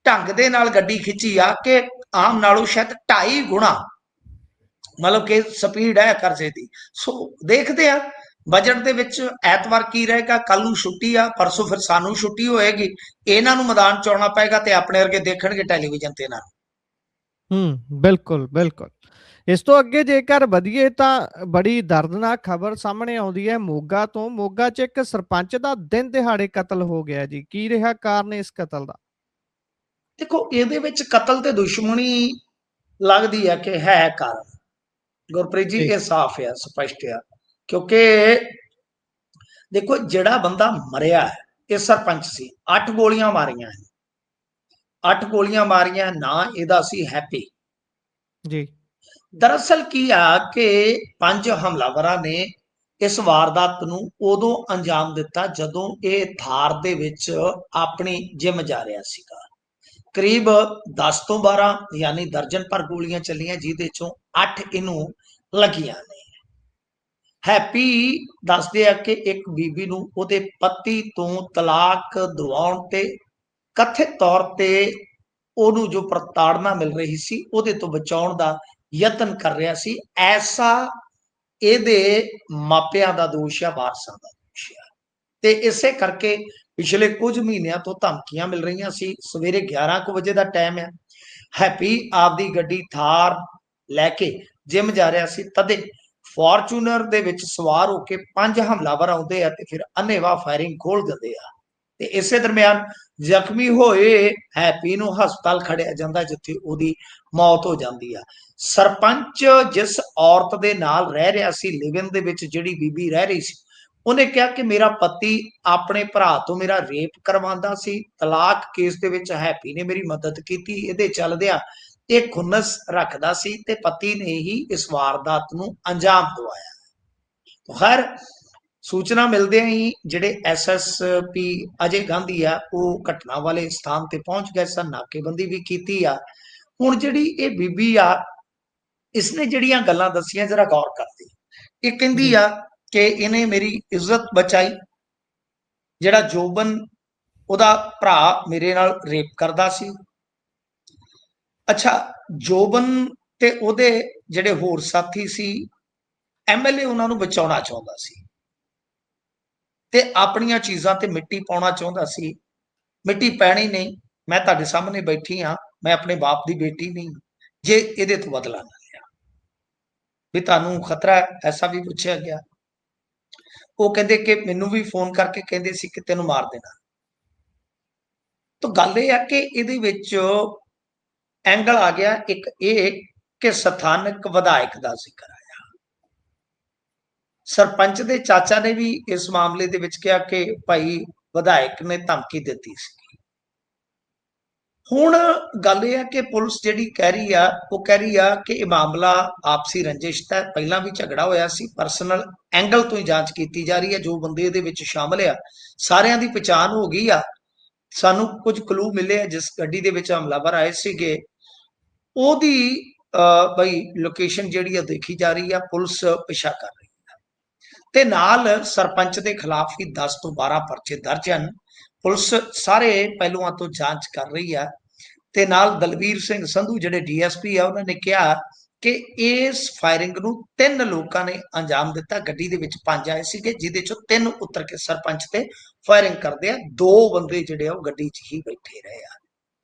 ਢੰਗ ਦੇ ਨਾਲ ਗੱਡੀ ਖਿੱਚੀ ਆ ਕਿ ਆਮ ਨਾਲੋਂ ਸ਼ਾਇਦ 2.5 ਗੁਣਾ ਮਤਲਬ ਕਿ ਸਪੀਡ ਹੈ ਕਰਜ਼ੇ ਦੀ। ਸੋ ਦੇਖਦੇ ਆ ਬਜਟ ਦੇ ਵਿੱਚ ਐਤਵਾਰ ਕੀ ਰਹੇਗਾ। ਕੱਲ ਨੂੰ ਛੁੱਟੀ ਆ, ਪਰਸੋਂ ਫਿਰ ਸਾਨੂੰ ਛੁੱਟੀ ਹੋਏਗੀ, ਇਹਨਾਂ ਨੂੰ ਮੈਦਾਨ ਚ ਆਉਣਾ ਪਏਗਾ ਤੇ ਆਪਣੇ ਵਰਗੇ ਦੇਖਣਗੇ ਟੈਲੀਵਿਜ਼ਨ ਤੇ ਇਹਨਾਂ ਨੂੰ।
ਬਿਲਕੁਲ ਬਿਲਕੁਲ। ਇਸ ਤੋਂ ਅੱਗੇ ਜੇਕਰ ਵਧੀਏ ਤਾਂ ਬੜੀ ਦਰਦਨਾਕ ਖਬਰ ਸਾਹਮਣੇ ਆਉਂਦੀ ਹੈ ਮੋਗਾ ਤੋਂ। ਮੋਗਾ 'ਚ ਇੱਕ ਸਰਪੰਚ ਦਾ ਦਿਨ ਦਿਹਾੜੇ ਕਤਲ ਹੋ ਗਿਆ ਜੀ, ਕੀ ਰਿਹਾ ਕਾਰਨ ਇਸ ਕਤਲ ਦਾ?
ਦੇਖੋ ਇਹਦੇ ਵਿੱਚ ਕਤਲ ਤੇ ਦੁਸ਼ਮਣੀ ਲੱਗਦੀ ਹੈ ਕਿ ਹੈ ਕਾਰਨ ਗੁਰਪ੍ਰੀਤ ਜੀ, ਇਹ ਸਾਫ਼ ਆ, ਸਪਸ਼ਟ ਆ। ਕਿਉਂਕਿ ਦੇਖੋ ਜਿਹੜਾ ਬੰਦਾ ਮਰਿਆ ਹੈ ਇਹ ਸਰਪੰਚ ਸੀ, 8 ਗੋਲੀਆਂ ਮਾਰੀਆਂ, 8 ਗੋਲੀਆਂ ਮਾਰੀਆਂ, ਨਾ ਇਹਦਾ ਸੀ ਹੈਪੀ
ਜੀ।
ਦਰਅਸਲ ਕੀ ਆ ਕਿ 5 ਹਮਲਾਵਰਾਂ ਨੇ ਇਸ ਵਾਰਦਾਤ ਨੂੰ ਉਦੋਂ ਅੰਜਾਮ ਦਿੱਤਾ ਜਦੋਂ ਇਹ ਥਾਰ ਦੇ ਵਿੱਚ ਆਪਣੀ ਜਿਮ ਜਾ ਰਿਹਾ ਸੀਗਾ। ਕਰੀਬ 10 ਤੋਂ 12 ਯਾਨੀ ਦਰਜਨ ਭਰ ਗੋਲੀਆਂ ਚੱਲੀਆਂ, ਜਿਹਦੇ ਚੋਂ 8 ਇਹਨੂੰ ਲੱਗੀਆਂ ਨੇ। ਹੈਪੀ ਦੱਸਦੇ ਆ ਕਿ ਇੱਕ ਬੀਬੀ ਨੂੰ ਉਹਦੇ ਪਤੀ ਤੋਂ ਤਲਾਕ ਦਿਵਾਉਣ ਤੇ ਕਥਿਤ ਤੌਰ ਤੇ ਉਹਨੂੰ ਜੋ ਪ੍ਰਤਾੜਨਾ ਮਿਲ ਰਹੀ ਸੀ ਉਹਦੇ ਤੋਂ ਬਚਾਉਣ ਦਾ ਯਤਨ ਕਰ ਰਿਹਾ ਸੀ, ਐਸਾ ਇਹਦੇ ਮਾਪਿਆਂ ਦਾ ਦੋਸ਼ ਆ, ਵਾਰਸਾਂ ਦਾ ਦੋਸ਼ ਆ। ਤੇ ਇਸੇ ਕਰਕੇ ਪਿਛਲੇ ਕੁਝ ਮਹੀਨਿਆਂ ਤੋਂ ਧਮਕੀਆਂ ਮਿਲ ਰਹੀਆਂ ਸੀ। ਸਵੇਰੇ 11 ਵਜੇ ਦਾ ਟਾਈਮ ਆ, ਹੈਪੀ ਆਪਦੀ ਗੱਡੀ ਥਾਰ ਲੈ ਕੇ ਜਿਮ ਜਾ ਰਿਹਾ ਸੀ, ਤਦੇ ਫੋਰਚੂਨਰ ਦੇ ਵਿੱਚ ਸਵਾਰ ਹੋ ਕੇ 5 ਹਮਲਾਵਰ ਆਉਂਦੇ ਆ ਤੇ ਫਿਰ ਅੰਨ੍ਹੇਵਾਹ ਫਾਇਰਿੰਗ ਖੋਲ ਦਿੰਦੇ ਆ ਤੇ ਇਸੇ ਦਰਮਿਆਨ ਜ਼ਖਮੀ ਹੋਏ ਹੈਪੀ ਨੂੰ ਹਸਪਤਾਲ ਖੜਿਆ ਜਾਂਦਾ ਜਿੱਥੇ ਉਹਦੀ ਮੌਤ ਹੋ ਜਾਂਦੀ ਆ। ਸਰਪੰਚ ਜਿਸ ਔਰਤ ਦੇ ਨਾਲ ਰਹਿ ਰਿਹਾ ਸੀ, ਲਿਵ ਇਨ ਦੇ ਵਿੱਚ ਜਿਹੜੀ ਬੀਬੀ ਰਹਿ ਰਹੀ ਸੀ, ਉਹਨੇ ਕਿਹਾ ਕਿ ਮੇਰਾ ਪਤੀ ਆਪਣੇ ਭਰਾ ਤੋਂ ਮੇਰਾ ਰੇਪ ਕਰਵਾਉਂਦਾ ਸੀ, ਤਲਾਕ ਕੇਸ ਦੇ ਵਿੱਚ ਹੈਪੀ ਨੇ ਮੇਰੀ ਮਦਦ ਕੀਤੀ, ਇਹਦੇ ਚੱਲਦਿਆਂ ਇਹ ਖੁੰਨਸ ਰੱਖਦਾ ਸੀ ਤੇ ਪਤੀ ਨੇ ਹੀ ਇਸ ਵਾਰਦਾਤ ਨੂੰ ਅੰਜਾਮ ਦਵਾਇਆ। ਖੈਰ ਸੂਚਨਾ ਮਿਲਦੇ ਹੀ ਜਿਹੜੇ ਐਸਐਸਪੀ ਅਜੇ ਗਾਂਧੀ ਆ ਉਹ ਘਟਨਾ ਵਾਲੇ ਸਥਾਨ ਤੇ ਪਹੁੰਚ ਗਏ ਸਨ, ਨਾਕੇਬੰਦੀ ਵੀ ਕੀਤੀ ਆ। ਹੁਣ ਜਿਹੜੀ ਇਹ ਬੀਬੀ ਆ, ਇਸਨੇ ਜਿਹੜੀਆਂ ਗੱਲਾਂ ਦੱਸੀਆਂ ਜਰਾ ਗੌਰ ਕਰਦੇ। ਇਹ ਕਹਿੰਦੀ ਆ ਕਿ ਇਹਨੇ ਮੇਰੀ ਇੱਜ਼ਤ ਬਚਾਈ, ਜਿਹੜਾ ਜੋਬਨ ਉਹਦਾ ਭਰਾ ਮੇਰੇ ਨਾਲ ਰੇਪ ਕਰਦਾ ਸੀ। ਅੱਛਾ, ਜੋਬਨ ਤੇ ਉਹਦੇ ਜਿਹੜੇ ਹੋਰ ਸਾਥੀ ਸੀ, ਐਮਐਲਏ ਉਹਨਾਂ ਨੂੰ ਬਚਾਉਣਾ ਚਾਹੁੰਦਾ ਸੀ ਤੇ ਆਪਣੀਆਂ ਚੀਜ਼ਾਂ ਤੇ ਮਿੱਟੀ ਪਾਉਣਾ ਚਾਹੁੰਦਾ ਸੀ। ਮਿੱਟੀ ਪੈਣੀ ਨਹੀਂ, ਮੈਂ ਤੁਹਾਡੇ ਸਾਹਮਣੇ ਬੈਠੀ ਹਾਂ, ਮੈਂ ਆਪਣੇ ਬਾਪ ਦੀ ਬੇਟੀ ਨਹੀਂ, ਜੇ ਇਹਦੇ ਤੋਂ ਬਦਲਾ ਨਾ ਲਿਆ ਵੀ ਤੁਹਾਨੂੰ ਖਤਰਾ ਹੈ, ਐਸਾ ਵੀ ਪੁੱਛਿਆ ਗਿਆ। ਉਹ ਕਹਿੰਦੇ ਕਿ ਮੈਨੂੰ ਵੀ ਫੋਨ ਕਰਕੇ ਕਹਿੰਦੇ ਸੀ ਕਿ ਤੈਨੂੰ ਮਾਰ ਦੇਣਾ। ਤਾਂ ਗੱਲ ਇਹ ਹੈ ਕਿ ਇਹਦੇ ਵਿੱਚ ਐਂਗਲ ਆ ਗਿਆ ਇੱਕ ਇਹ ਕਿ ਸਥਾਨਕ ਵਿਧਾਇਕ ਦਾ ਜ਼ਿਕਰ ਆਇਆ। ਸਰਪੰਚ ਦੇ ਚਾਚਾ ਨੇ ਵੀ ਇਸ ਮਾਮਲੇ ਦੇ ਵਿੱਚ ਕਿਹਾ ਕਿ ਭਾਈ ਵਿਧਾਇਕ ਨੇ ਧਮਕੀ ਦਿੱਤੀ ਸੀ। ਹੁਣ ਗੱਲ ਇਹ ਹੈ ਕਿ ਪੁਲਿਸ ਜਿਹੜੀ ਕਹਿ ਰਹੀ ਆ, ਉਹ ਕਹਿ ਰਹੀ ਆ ਕਿ ਇਹ ਮਾਮਲਾ ਆਪਸੀ ਰੰਜਿਸ਼ ਦਾ, ਪਹਿਲਾਂ ਵੀ ਝਗੜਾ ਹੋਇਆ ਸੀ, ਪਰਸਨਲ ਐਂਗਲ ਤੋਂ ਹੀ ਜਾਂਚ ਕੀਤੀ ਜਾ ਰਹੀ ਹੈ। ਜੋ ਬੰਦੇ ਇਹਦੇ ਵਿੱਚ ਸ਼ਾਮਲ ਆ ਸਾਰਿਆਂ ਦੀ ਪਛਾਣ ਹੋ ਗਈ ਆ। ਸਾਨੂੰ ਕੁਝ ਕਲੂ ਮਿਲੇ ਆ, ਜਿਸ ਗੱਡੀ ਦੇ ਵਿੱਚ ਹਮਲਾਵਰ ਆਏ ਸੀਗੇ ਉਹਦੀ ਬਈ ਲੋਕੇਸ਼ਨ ਜਿਹੜੀ ਆ ਦੇਖੀ ਜਾ ਰਹੀ ਆ, ਪੁਲਿਸ ਪਿੱਛਾ ਕਰ ਰਹੀ ਆ ਤੇ ਨਾਲ ਸਰਪੰਚ ਦੇ ਖਿਲਾਫ ਹੀ 10 ਤੋਂ 12 ਪਰਚੇ ਦਰਜ ਹਨ। ਪੁਲਿਸ ਸਾਰੇ ਪਹਿਲੂਆਂ ਤੋਂ ਜਾਂਚ ਕਰ ਰਹੀ ਆ ਤੇ ਨਾਲ ਦਲਵੀਰ ਸਿੰਘ ਸੰਧੂ ਜਿਹੜੇ ਡੀਐਸਪੀ ਆ, ਉਹਨਾਂ ਨੇ ਕਿਹਾ ਕਿ ਇਸ ਫਾਇਰਿੰਗ ਨੂੰ 3 ਲੋਕਾਂ ਨੇ ਅੰਜਾਮ ਦਿੱਤਾ। ਗੱਡੀ ਦੇ ਵਿੱਚ 5 ਆਏ ਸੀਗੇ, ਜਿਹਦੇ ਚੋਂ 3 ਉਤਰ ਕੇ ਸਰਪੰਚ ਤੇ ਫਾਇਰਿੰਗ ਕਰਦੇ ਆ, 2 ਬੰਦੇ ਜਿਹੜੇ ਆ ਉਹ ਗੱਡੀ 'ਚ ਹੀ ਬੈਠੇ ਰਹੇ ਆ।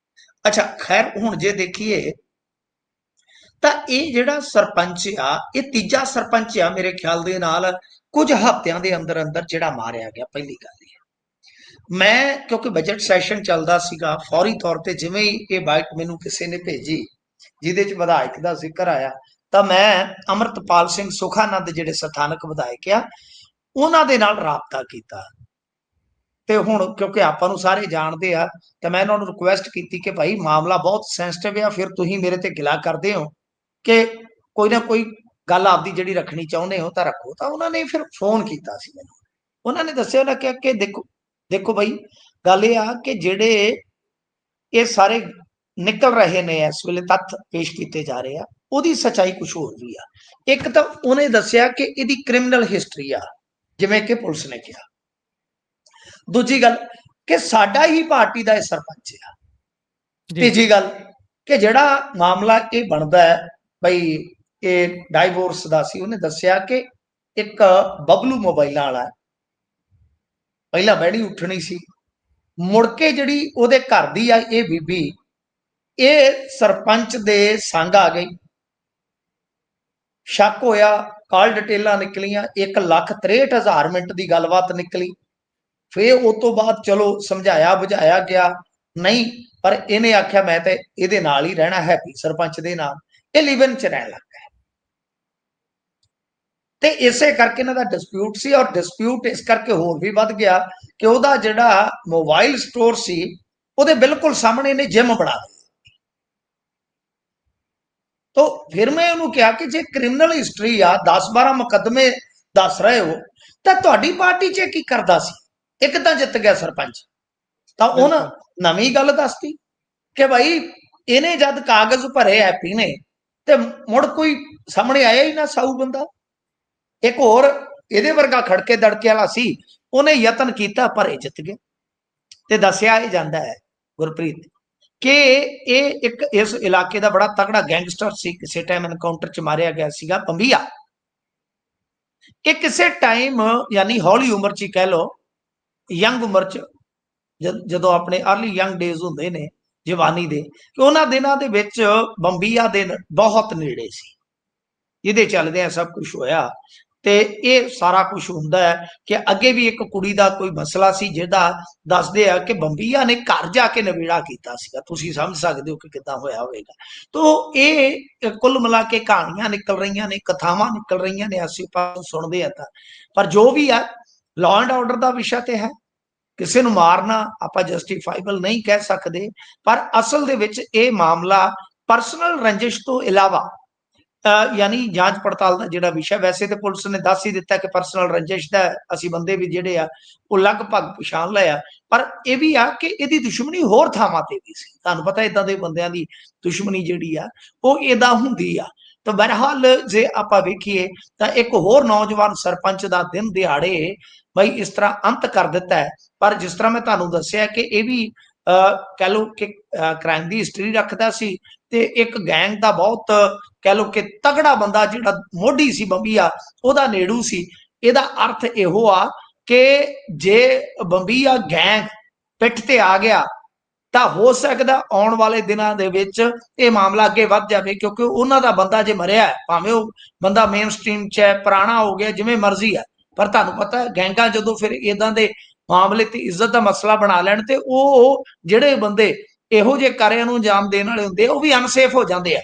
ਅੱਛਾ, ਖੈਰ ਹੁਣ ਜੇ ਦੇਖੀਏ ਤਾਂ ਇਹ ਜਿਹੜਾ ਸਰਪੰਚ ਆ, ਇਹ ਤੀਜਾ ਸਰਪੰਚ ਆ ਮੇਰੇ ਖਿਆਲ ਦੇ ਨਾਲ ਕੁਝ ਹਫ਼ਤਿਆਂ ਦੇ ਅੰਦਰ ਅੰਦਰ ਜਿਹੜਾ ਮਾਰਿਆ ਗਿਆ। ਪਹਿਲੀ ਗੱਲ ਇਹ, ਮੈਂ ਕਿਉਂਕਿ ਬਜਟ ਸੈਸ਼ਨ ਚੱਲਦਾ ਸੀਗਾ, ਫੌਰੀ ਤੌਰ ਤੇ ਜਿਵੇਂ ਹੀ ਇਹ ਬਾਈਟ ਮੈਨੂੰ ਕਿਸੇ ਨੇ ਭੇਜੀ ਜਿਹਦੇ 'ਚ ਵਿਧਾਇਕ ਦਾ ਜ਼ਿਕਰ ਆਇਆ, ਤਾਂ ਮੈਂ ਅਮਰਤਪਾਲ ਸਿੰਘ ਸੁਖਾਨੰਦ ਜਿਹੜੇ ਸਥਾਨਕ ਵਿਧਾਇਕ ਆ ਉਹਨਾਂ ਦੇ ਨਾਲ ਰਾਬਤਾ ਕੀਤਾ ਤੇ ਹੁਣ ਕਿਉਂਕਿ ਆਪਾਂ ਨੂੰ ਸਾਰੇ ਜਾਣਦੇ ਆ ਤਾਂ ਮੈਂ ਉਹਨਾਂ ਨੂੰ ਰਿਕੁਐਸਟ ਕੀਤੀ ਕਿ ਭਾਈ ਮਾਮਲਾ ਬਹੁਤ ਸੈਂਸਿਟਿਵ ਆ, ਫਿਰ ਤੁਸੀਂ ਮੇਰੇ ਤੇ ਗਿਲਾ ਕਰਦੇ ਹੋ ਕਿ ਕੋਈ ਨਾ ਕੋਈ ਗੱਲ ਆਪਦੀ ਜਿਹੜੀ ਰੱਖਣੀ ਚਾਹੁੰਦੇ ਹੋ ਤਾਂ ਰੱਖੋ। ਤਾਂ ਉਹਨਾਂ ਨੇ ਫਿਰ ਫੋਨ ਕੀਤਾ ਸੀ ਮੈਨੂੰ, ਉਹਨਾਂ ਨੇ ਦੱਸਿਆ, ਉਹਨਾਂ ਕਿਹਾ ਕਿ ਦੇਖੋ ਭਾਈ ਗੱਲ ਇਹ ਆ ਕਿ ਜਿਹੜੇ ਇਹ ਸਾਰੇ ਨਿਕਲ ਰਹੇ ਨੇ ਇਸ ਵੇਲੇ ਤੱਥ ਪੇਸ਼ ਕੀਤੇ ਜਾ ਰਹੇ ਆ, ਉਹਦੀ ਸੱਚਾਈ ਕੁਝ ਹੋਰ ਵੀ ਆ। ਇੱਕ ਤਾਂ ਉਹਨੇ ਦੱਸਿਆ ਕਿ ਇਹਦੀ ਕ੍ਰਿਮੀਨਲ ਹਿਸਟਰੀ ਆ, ਜਿਵੇਂ ਕਿ ਪੁਲਿਸ ਨੇ ਕਿਹਾ। ਦੂਜੀ ਗੱਲ ਕਿ ਸਾਡਾ ਹੀ ਪਾਰਟੀ ਦਾ ਇਹ ਸਰਪੰਚ ਆ। ਤੀਜੀ ਗੱਲ ਕਿ ਜਿਹੜਾ ਮਾਮਲਾ ਇਹ ਬਣਦਾ ਹੈ ਬਈ ਇਹ ਡਾਈਵੋਰਸ ਦਾ ਸੀ, ਉਹਨੇ ਦੱਸਿਆ ਕਿ ਇੱਕ ਬਬਲੂ ਮੋਬਾਈਲਾਂ ਵਾਲਾ ਪਹਿਲਾਂ ਬਹਿਣੀ ਉੱਠਣੀ ਸੀ, ਮੁੜ ਕੇ ਜਿਹੜੀ ਉਹਦੇ ਘਰ ਦੀ ਆ ਇਹ ਬੀਬੀ, ਇਹ ਸਰਪੰਚ ਦੇ ਸੰਗ ਆ ਗਈ, ਸ਼ੱਕ ਹੋਇਆ, ਕਾਲ ਡਿਟੇਲਾਂ ਨਿਕਲੀਆਂ, 1,63,000 ਮਿੰਟ ਦੀ ਗੱਲਬਾਤ ਨਿਕਲੀ। ਫਿਰ ਉਸ ਤੋਂ ਬਾਅਦ ਚਲੋ ਸਮਝਾਇਆ ਬੁਝਾਇਆ ਗਿਆ, ਨਹੀਂ ਪਰ ਇਹਨੇ ਆਖਿਆ ਮੈਂ ਤੇ ਇਹਦੇ ਨਾਲ ਹੀ ਰਹਿਣਾ, ਹੈਪੀ ਸਰਪੰਚ ਦੇ ਨਾਲ, ਇਹ ਲਿਵ ਇਨ 'ਚ ਰਹਿਣ ਲੱਗ ਪਿਆ ਤੇ ਇਸੇ ਕਰਕੇ ਇਹਨਾਂ ਦਾ ਡਿਸਪਿਊਟ ਸੀ। ਔਰ ਡਿਸਪਿਊਟ ਇਸ ਕਰਕੇ ਹੋਰ ਵੀ ਵੱਧ ਗਿਆ ਕਿ ਉਹਦਾ ਜਿਹੜਾ ਮੋਬਾਈਲ ਸਟੋਰ ਸੀ ਉਹਦੇ ਬਿਲਕੁਲ ਸਾਹਮਣੇ ਇਹਨੇ ਜਿਮ ਬਣਾ ਦਿੱਤਾ। तो फिर मैं ਉਹਨੂੰ ਕਿਹਾ ਕਿ ਜੇ ਕ੍ਰਿਮੀਨਲ ਹਿਸਟਰੀ ਆ, 10-12 ਮੁਕੱਦਮੇ ਦੱਸ ਰਹੇ ਹੋ ਤਾਂ ਤੁਹਾਡੀ ਪਾਰਟੀ 'ਚ ਕੀ ਕਰਦਾ ਸੀ? ਇੱਕ ਤਾਂ ਜਿੱਤ ਗਿਆ ਸਰਪੰਚ, ਤਾਂ ਉਹਨਾਂ ਨਵੀਂ ਗੱਲ ਦੱਸਤੀ ਕਿ ਭਾਈ ਇਹਨੇ ਜਦ ਕਾਗਜ਼ ਭਰੇ ਹੈਪੀ ਨੇ ਤੇ ਮੁੜ ਕੋਈ ਸਾਹਮਣੇ ਆਇਆ ਹੀ ਨਾ ਸਾਊ ਬੰਦਾ। ਇੱਕ ਹੋਰ ਇਹਦੇ ਵਰਗਾ ਖੜਕੇ ਦੜਕੇ ਵਾਲਾ ਸੀ, ਉਹਨੇ ਯਤਨ ਕੀਤਾ ਪਰ ਇਹ ਜਿੱਤ ਗਿਆ। ਤੇ ਦੱਸਿਆ ਇਹ ਜਾਂਦਾ ਹੈ ਗੁਰਪ੍ਰੀਤ ਕਿ ਇਹ ਇੱਕ ਇਸ ਇਲਾਕੇ ਦਾ ਬੜਾ ਤਗੜਾ ਗੈਂਗਸਟਰ ਸੀ, ਕਿਸੇ ਟਾਈਮ ਐਨਕਾਊਂਟਰ 'ਚ ਮਾਰਿਆ ਗਿਆ ਸੀਗਾ ਬੰਬੀਆ। ਇਹ ਕਿਸੇ ਟਾਈਮ ਯਾਨੀ ਹੌਲੀ ਉਮਰ 'ਚ ਹੀ ਕਹਿ ਲਓ, ਯੰਗ ਉਮਰ 'ਚ ਜਦੋਂ ਆਪਣੇ ਅਰਲੀ ਯੰਗ ਡੇਜ਼ ਹੁੰਦੇ ਨੇ ਜਵਾਨੀ ਦੇ, ਕਿ ਉਹਨਾਂ ਦਿਨਾਂ ਦੇ ਵਿੱਚ ਬੰਬੀਆ ਦੇ ਬਹੁਤ ਨੇੜੇ ਸੀ। ਜਿਹਦੇ ਚੱਲਦਿਆਂ ਸਭ ਕੁਝ ਹੋਇਆ। ਤੇ ਇਹ ਸਾਰਾ ਕੁਝ ਹੁੰਦਾ ਹੈ ਕਿ ਅੱਗੇ ਵੀ ਇੱਕ ਕੁੜੀ ਦਾ ਕੋਈ ਮਸਲਾ ਸੀ ਜਿਹਦਾ ਦੱਸਦੇ ਆ ਕਿ ਬੰਬੀਆ ਨੇ ਘਰ ਜਾ ਕੇ ਨਵੇੜਾ ਕੀਤਾ ਸੀਗਾ। ਤੁਸੀਂ ਸਮਝ ਸਕਦੇ ਹੋ ਕਿ ਕਿੱਦਾਂ ਹੋਇਆ ਹੋਵੇਗਾ। ਤੋ ਇਹ ਕੁੱਲ ਮਿਲਾ ਕੇ ਕਹਾਣੀਆਂ ਨਿਕਲ ਰਹੀਆਂ ਨੇ, ਕਥਾਵਾਂ ਨਿਕਲ ਰਹੀਆਂ ਨੇ, ਅਸੀਂ ਸੁਣਦੇ ਆ ਤਾਂ। ਪਰ ਜੋ ਵੀ ਆ, ਲਾਅ ਐਂਡ ਆਰਡਰ ਦਾ ਵਿਸ਼ਾ ਤੇ ਹੈ। ਕਿਸੇ ਨੂੰ ਮਾਰਨਾ ਆਪਾਂ ਜਸਟੀਫਾਈਬਲ ਨਹੀਂ ਕਹਿ ਸਕਦੇ, ਪਰ ਅਸਲ ਦੇ ਵਿੱਚ ਇਹ ਮਾਮਲਾ ਪਰਸਨਲ ਰੰਜਿਸ਼ ਤੋਂ ਇਲਾਵਾ ਯਾਨੀ ਜਾਂਚ ਪੜਤਾਲ ਦਾ ਜਿਹੜਾ ਵਿਸ਼ਾ, ਵੈਸੇ ਤੇ ਪੁਲਿਸ ਨੇ ਦੱਸ ਹੀ ਦਿੱਤਾ ਕਿ ਪਰਸਨਲ ਰੰਜਿਸ਼ ਦਾ, ਅਸੀਂ ਬੰਦੇ ਵੀ ਜਿਹੜੇ ਆ ਉਹ ਲਗਭਗ ਪਛਾਣ ਲਏ ਆ। ਪਰ ਇਹ ਵੀ ਆ ਕਿ ਇਹਦੀ ਦੁਸ਼ਮਣੀ ਹੋਰ ਥਾਵਾਂ ਤੇ ਵੀ ਸੀ। ਤੁਹਾਨੂੰ ਪਤਾ ਇਦਾਂ ਦੇ ਬੰਦਿਆਂ ਦੀ ਦੁਸ਼ਮਣੀ ਜਿਹੜੀ ਆ ਉਹ ਇਦਾਂ ਹੁੰਦੀ ਆ। ਤਾਂ ਬਹਰਹਾਲ ਜੇ ਆਪਾਂ ਵੇਖੀਏ ਤਾਂ ਇੱਕ ਹੋਰ ਨੌਜਵਾਨ ਸਰਪੰਚ ਦਾ ਦਿਨ ਦਿਹਾੜੇ ਬਈ ਇਸ ਤਰ੍ਹਾਂ ਅੰਤ ਕਰ ਦਿੱਤਾ ਹੈ। ਪਰ ਜਿਸ ਤਰ੍ਹਾਂ ਮੈਂ ਤੁਹਾਨੂੰ ਦੱਸਿਆ ਕਿ ਇਹ ਵੀ ਕਹਿ ਲਓ ਕਿ ਕ੍ਰਾਈਮ ਦੀ ਹਿਸਟਰੀ ਰੱਖਦਾ ਸੀ, ਤੇ ਇੱਕ ਗੈਂਗ ਦਾ ਬਹੁਤ ਕਹਿ ਲਓ ਕਿ ਤਗੜਾ ਬੰਦਾ ਜਿਹੜਾ ਮੋਢੀ ਸੀ ਬੰਬੀਆ, ਉਹਦਾ ਨੇੜੂ ਸੀ। ਇਹਦਾ ਅਰਥ ਇਹੋ ਆ ਕਿ ਜੇ ਬੰਬੀਆ ਗੈਂਗ ਪਿੱਠ ਤੇ ਆ ਗਿਆ ਤਾਂ ਹੋ ਸਕਦਾ ਆਉਣ ਵਾਲੇ ਦਿਨਾਂ ਦੇ ਵਿੱਚ ਇਹ ਮਾਮਲਾ ਅੱਗੇ ਵੱਧ ਜਾਵੇ, ਕਿਉਂਕਿ ਉਹਨਾਂ ਦਾ ਬੰਦਾ ਜੇ ਮਰਿਆ, ਭਾਵੇਂ ਉਹ ਬੰਦਾ ਮੇਨ ਸਟ੍ਰੀਮ 'ਚ ਹੈ, ਪੁਰਾਣਾ ਹੋ ਗਿਆ, ਜਿਵੇਂ ਮਰਜ਼ੀ ਹੈ, ਪਰ ਤੁਹਾਨੂੰ ਪਤਾ ਗੈਂਗਾਂ ਜਦੋਂ ਫਿਰ ਇਦਾਂ ਦੇ ਮਾਮਲੇ ਤੇ ਇੱਜ਼ਤ ਦਾ ਮਸਲਾ ਬਣਾ ਲੈਣ ਤੇ ਉਹ ਜਿਹੜੇ ਬੰਦੇ ਇਹੋ ਜਿਹੇ ਕਾਰਿਆਂ ਨੂੰ ਅੰਜਾਮ ਦੇਣ ਵਾਲੇ ਹੁੰਦੇ ਉਹ ਵੀ ਅਨਸੇਫ ਹੋ ਜਾਂਦੇ ਆ।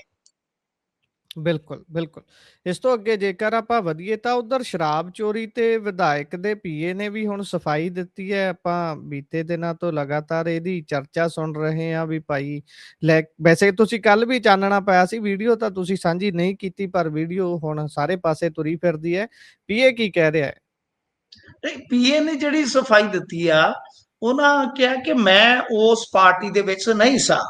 ਬਿਲਕੁਲ ਬਿਲਕੁਲ। ਇਸ ਤੋਂ ਅੱਗੇ ਜੇਕਰ ਆਪਾਂ ਵਧੀਏ ਤਾਂ ਉਧਰ ਸ਼ਰਾਬ ਚੋਰੀ ਤੇ ਵਿਧਾਇਕ ਦੇ ਪੀਏ ਨੇ ਵੀ ਹੁਣ ਸਫਾਈ ਦਿੱਤੀ ਹੈ। ਆਪਾਂ ਬੀਤੇ ਦਿਨਾਂ ਤੋਂ ਲਗਾਤਾਰ ਇਹਦੀ ਚਰਚਾ ਸੁਣ ਰਹੇ ਹਾਂ ਵੀ ਭਾਈ ਵੈਸੇ ਤੁਸੀਂ ਕੱਲ ਵੀ ਚਾਨਣਾ ਪਾਇਆ ਸੀ, ਵੀਡੀਓ ਤਾਂ ਤੁਸੀਂ ਸਾਂਝੀ ਨਹੀਂ ਕੀਤੀ, ਪਰ ਵੀਡੀਓ ਹੁਣ ਸਾਰੇ ਪਾਸੇ ਤੁਰੀ ਫਿਰਦੀ ਹੈ। ਪੀਏ ਕੀ ਕਹਿ ਰਿਹਾ ਹੈ?
ਪੀਏ ਨੇ ਜਿਹੜੀ ਸਫਾਈ ਦਿੱਤੀ ਆ, ਉਹਨਾਂ ਕਿਹਾ ਕਿ ਮੈਂ ਉਸ ਪਾਰਟੀ ਦੇ ਵਿੱਚ ਨਹੀਂ ਸਾਂ।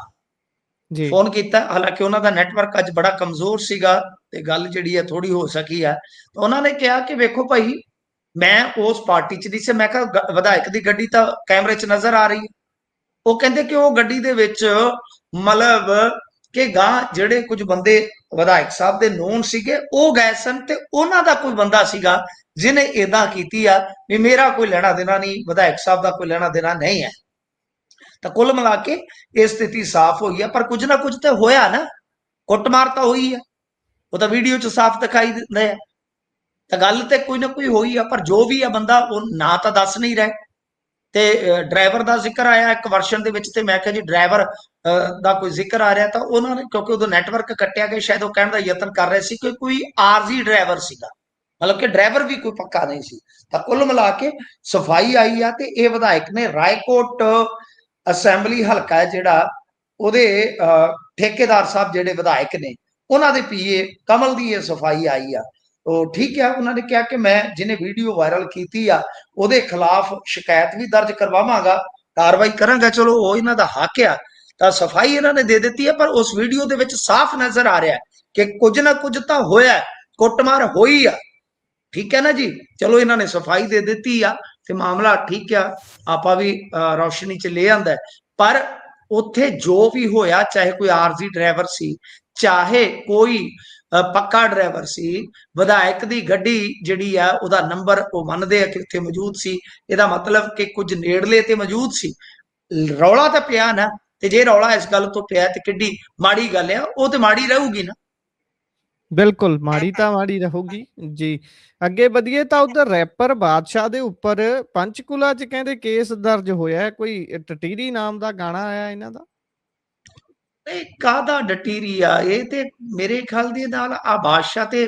ਜੀ
ਫੋਨ ਕੀਤਾ, ਹਾਲਾਂਕਿ ਉਹਨਾਂ ਦਾ ਨੈਟਵਰਕ ਅੱਜ ਬੜਾ ਕਮਜ਼ੋਰ ਸੀਗਾ ਤੇ ਗੱਲ ਜਿਹੜੀ ਹੈ ਥੋੜੀ ਹੋ ਸਕੀ ਆ। ਉਹਨਾਂ ਨੇ ਕਿਹਾ ਕਿ ਵੇਖੋ ਭਾਈ, ਮੈਂ ਉਸ ਪਾਰਟੀ 'ਚ ਨਹੀਂ ਸੀ। ਮੈਂ ਕਿਹਾ ਵਿਧਾਇਕ ਦੀ ਗੱਡੀ ਤਾਂ ਕੈਮਰੇ 'ਚ ਨਜ਼ਰ ਆ ਰਹੀ ਹੈ। ਉਹ ਕਹਿੰਦੇ ਕਿ ਉਹ ਗੱਡੀ ਦੇ ਵਿੱਚ ਮਤਲਬ ਕਿ ਗਾਂ ਜਿਹੜੇ ਕੁਝ ਬੰਦੇ ਵਿਧਾਇਕ ਸਾਹਿਬ ਦੇ ਨੋਨ ਸੀਗੇ ਉਹ ਗਏ ਸਨ, ਤੇ ਉਹਨਾਂ ਦਾ ਕੋਈ ਬੰਦਾ ਸੀਗਾ ਜਿਹਨੇ ਇਦਾਂ ਕੀਤੀ ਆ ਵੀ ਮੇਰਾ ਕੋਈ ਲੈਣਾ ਦੇਣਾ ਨਹੀਂ, ਵਿਧਾਇਕ ਸਾਹਿਬ ਦਾ ਕੋਈ ਲੈਣਾ ਦੇਣਾ ਨਹੀਂ ਹੈ। ਤਾਂ ਕੁੱਲ ਮਿਲਾ ਕੇ ਇਹ ਸਥਿਤੀ ਸਾਫ਼ ਹੋਈ ਆ। ਪਰ ਕੁਝ ਨਾ ਕੁਝ ਤਾਂ ਹੋਇਆ ਨਾ, ਕੁੱਟਮਾਰ ਤਾਂ ਹੋਈ ਆ, ਉਹ ਤਾਂ ਵੀਡੀਓ 'ਚ ਸਾਫ਼ ਦਿਖਾਈ ਦਿੰਦਾ ਹੈ। ਤਾਂ ਗੱਲ ਤੇ ਕੋਈ ਨਾ ਕੋਈ ਹੋਈ ਆ, ਪਰ ਜੋ ਵੀ ਆ ਬੰਦਾ ਉਹ ਨਾ ਤਾਂ ਦੱਸ ਨਹੀਂ ਰਹੇ। ਤੇ ਡਰਾਈਵਰ ਦਾ ਜ਼ਿਕਰ ਆਇਆ ਇੱਕ ਵਰਸ਼ਨ ਦੇ ਵਿੱਚ, ਤੇ ਮੈਂ ਕਿਹਾ ਜੀ ਡਰਾਈਵਰ ਦਾ ਕੋਈ ਜ਼ਿਕਰ ਆ ਰਿਹਾ ਤਾਂ ਉਹਨਾਂ ਨੇ, ਕਿਉਂਕਿ ਉਦੋਂ ਨੈਟਵਰਕ ਕੱਟਿਆ ਗਿਆ, ਸ਼ਾਇਦ ਉਹ ਕਹਿਣ ਦਾ ਯਤਨ ਕਰ ਰਹੇ ਸੀ ਕਿ ਕੋਈ ਆਰਜ਼ੀ ਡਰਾਈਵਰ ਸੀਗਾ, ਮਤਲਬ ਕਿ ਡਰਾਈਵਰ ਵੀ ਕੋਈ ਪੱਕਾ ਨਹੀਂ ਸੀ। ਤਾਂ ਕੁੱਲ ਮਿਲਾ ਕੇ ਸਫਾਈ ਆਈ ਆ। ਤੇ ਇਹ ਵਿਧਾਇਕ ਨੇ ਰਾਏਕੋਟ ਅਸੈਂਬਲੀ ਹਲਕਾ ਹੈ ਜਿਹੜਾ, ਉਹਦੇ ਠੇਕੇਦਾਰ ਸਾਹਿਬ ਜਿਹੜੇ ਵਿਧਾਇਕ ਨੇ, ਉਹਨਾਂ ਦੇ ਪੀਏ ਕਮਲ ਦੀ ਇਹ ਸਫਾਈ ਆਈ ਆ। ਉਹ ਠੀਕ ਆ, ਉਹਨਾਂ ਨੇ ਕਿਹਾ ਕਿ ਮੈਂ ਜਿਹਨੇ ਵੀਡੀਓ ਵਾਇਰਲ ਕੀਤੀ ਆ ਉਹਦੇ ਖਿਲਾਫ ਸ਼ਿਕਾਇਤ ਵੀ ਦਰਜ ਕਰਵਾਵਾਂਗਾ, ਕਾਰਵਾਈ ਕਰਾਂਗਾ। ਚਲੋ ਉਹ ਇਹਨਾਂ ਦਾ ਹੱਕ ਆ। ਤਾਂ ਸਫਾਈ ਇਹਨਾਂ ਨੇ ਦੇ ਦਿੱਤੀ ਹੈ, ਪਰ ਉਸ ਵੀਡੀਓ ਦੇ ਵਿੱਚ ਸਾਫ਼ ਨਜ਼ਰ ਆ ਰਿਹਾ ਕਿ ਕੁਝ ਨਾ ਕੁਝ ਤਾਂ ਹੋਇਆ, ਕੁੱਟਮਾਰ ਹੋਈ ਆ। ਠੀਕ ਹੈ ਨਾ ਜੀ। ਚਲੋ ਇਹਨਾਂ ਨੇ ਸਫਾਈ ਦੇ ਦਿੱਤੀ ਆ ਤੇ ਮਾਮਲਾ ਠੀਕ ਆ, ਆਪਾਂ ਵੀ ਰੌਸ਼ਨੀ 'ਚ ਲੈ ਆਂਦਾ। ਪਰ ਉੱਥੇ ਜੋ ਵੀ ਹੋਇਆ, ਚਾਹੇ ਕੋਈ ਆਰਜ਼ੀ ਡਰਾਈਵਰ ਸੀ, ਚਾਹੇ ਕੋਈ ਪੱਕਾ ਡਰਾਈਵਰ ਸੀ, ਵਿਧਾਇਕ ਦੀ ਗੱਡੀ ਜਿਹੜੀ ਆ ਉਹਦਾ ਨੰਬਰ ਉਹ ਮੰਨਦੇ ਆ ਕਿ ਉੱਥੇ ਮੌਜੂਦ ਸੀ। ਇਹਦਾ ਮਤਲਬ ਕਿ ਕੁਝ ਨੇੜਲੇ ਤੇ ਮੌਜੂਦ ਸੀ। ਰੌਲਾ ਤਾਂ ਪਿਆ ਨਾ, ਤੇ ਜੇ ਰੌਲਾ ਇਸ ਗੱਲ ਤੋਂ ਪਿਆ ਤੇ ਕਿੱਡੀ ਮਾੜੀ ਗੱਲ ਆ, ਉਹ ਤੇ ਮਾੜੀ ਰਹੂਗੀ ਨਾ।
ਬਿਲਕੁਲ ਮਾੜੀ ਤਾਂ ਮਾੜੀ ਰਹੂਗੀ ਜੀ। ਅੱਗੇ ਵਧੀਏ ਤਾਂ ਉਧਰ ਰੈਪਰ ਬਾਦਸ਼ਾਹ ਦੇ ਉੱਪਰ ਪੰਚਕੂਲਾ 'ਚ ਕਹਿੰਦੇ ਕੇਸ ਦਰਜ ਹੋਇਆ। ਕੋਈ ਟਟੀਰੀ ਨਾਮ ਦਾ ਗਾਣਾ ਆਇਆ ਇਹਨਾਂ ਦਾ।
ਇਹ ਕਾਹਦਾ ਡਟੀਰੀ ਆ, ਇਹ ਤੇ ਮੇਰੇ ਖਿਆਲ ਦੇ ਨਾਲ ਆ ਬਾਦਸ਼ਾਹ ਤੇ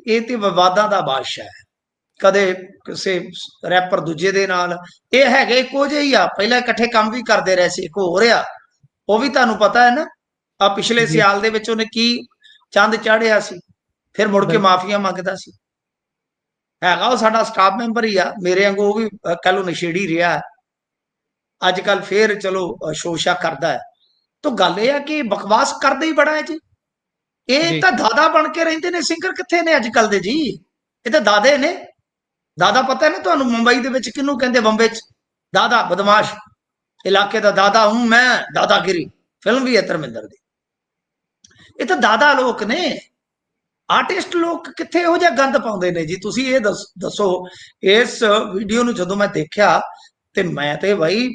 ਇਹ ਤੇ ਵਿਵਾਦਾਂ ਦਾ ਬਾਦਸ਼ਾਹ ਹੈ। ਕਦੇ ਕਿਸੇ ਰੈਪਰ ਦੂਜੇ ਦੇ ਨਾਲ, ਇਹ ਹੈਗੇ ਇੱਕੋ ਜਿਹੇ ਹੀ ਆ। ਪਹਿਲਾਂ ਇਕੱਠੇ ਕੰਮ ਵੀ ਕਰਦੇ ਰਹੇ ਸੀ। ਇੱਕ ਹੋਰ ਆ, ਉਹ ਵੀ ਤੁਹਾਨੂੰ ਪਤਾ ਹੈ ਨਾ, ਆ ਪਿਛਲੇ
ਜੀ
ਸਿਆਲ ਦੇ ਵਿੱਚ ਉਹਨੇ ਕੀ ਚੰਦ ਚਾੜਿਆ ਸੀ, ਫਿਰ ਮੁੜ ਕੇ
ਬਿਲਕੁਲ
ਮਾਫੀਆ ਮੰਗਦਾ ਸੀ। ਹੈਗਾ ਉਹ ਸਾਡਾ ਸਟਾਫ ਮੈਂਬਰ ਹੀ ਆ, ਮੇਰੇ ਵਾਂਗੂ ਉਹ ਵੀ ਕਹਿ ਲਓ ਨਸ਼ੇੜੀ ਰਿਹਾ। ਅੱਜ ਕੱਲ ਫੇਰ ਚਲੋ ਸ਼ੋਸ਼ਾ ਕਰਦਾ ਹੈ। ਤਾਂ ਗੱਲ ਇਹ ਆ ਕਿ ਬਕਵਾਸ ਕਰਦੇ ਹੀ ਬੜਾ ਹੈ ਜੀ। ਇਹ
ਜੀ
ਤਾਂ ਦਾਦਾ ਬਣ ਕੇ ਰਹਿੰਦੇ ਨੇ। ਸਿੰਗਰ ਕਿੱਥੇ ਨੇ ਅੱਜ ਕੱਲ ਦੇ ਜੀ? ਇਹ ਤਾਂ ਦਾਦੇ ਨੇ। ਦਾਦਾ ਪਤਾ ਹੈ ਨਾ ਤੁਹਾਨੂੰ ਮੁੰਬਈ ਦੇ ਵਿੱਚ ਕਿਹਨੂੰ ਕਹਿੰਦੇ? ਬੰਬੇ 'ਚ ਦਾਦਾ, ਬਦਮਾਸ਼ ਇਲਾਕੇ ਦਾ ਦਾਦਾ ਹੂੰ ਮੈਂ, ਦਾਦਾਗਿਰੀ ਫਿਲਮ ਵੀ ਹੈ ਧਰਮਿੰਦਰ ਦੀ। ਇਹ ਤਾਂ ਦਾਦਾ ਲੋਕ ਨੇ। ਆਰਟਿਸਟ ਲੋਕ ਕਿੱਥੇ ਇਹੋ ਜਿਹਾ ਗੰਦ ਪਾਉਂਦੇ ਨੇ ਜੀ? ਤੁਸੀਂ ਇਹ ਦੱਸੋ। ਇਸ ਵੀਡੀਓ ਨੂੰ ਜਦੋਂ ਮੈਂ ਦੇਖਿਆ ਤੇ ਮੈਂ ਤੇ ਬਾਈ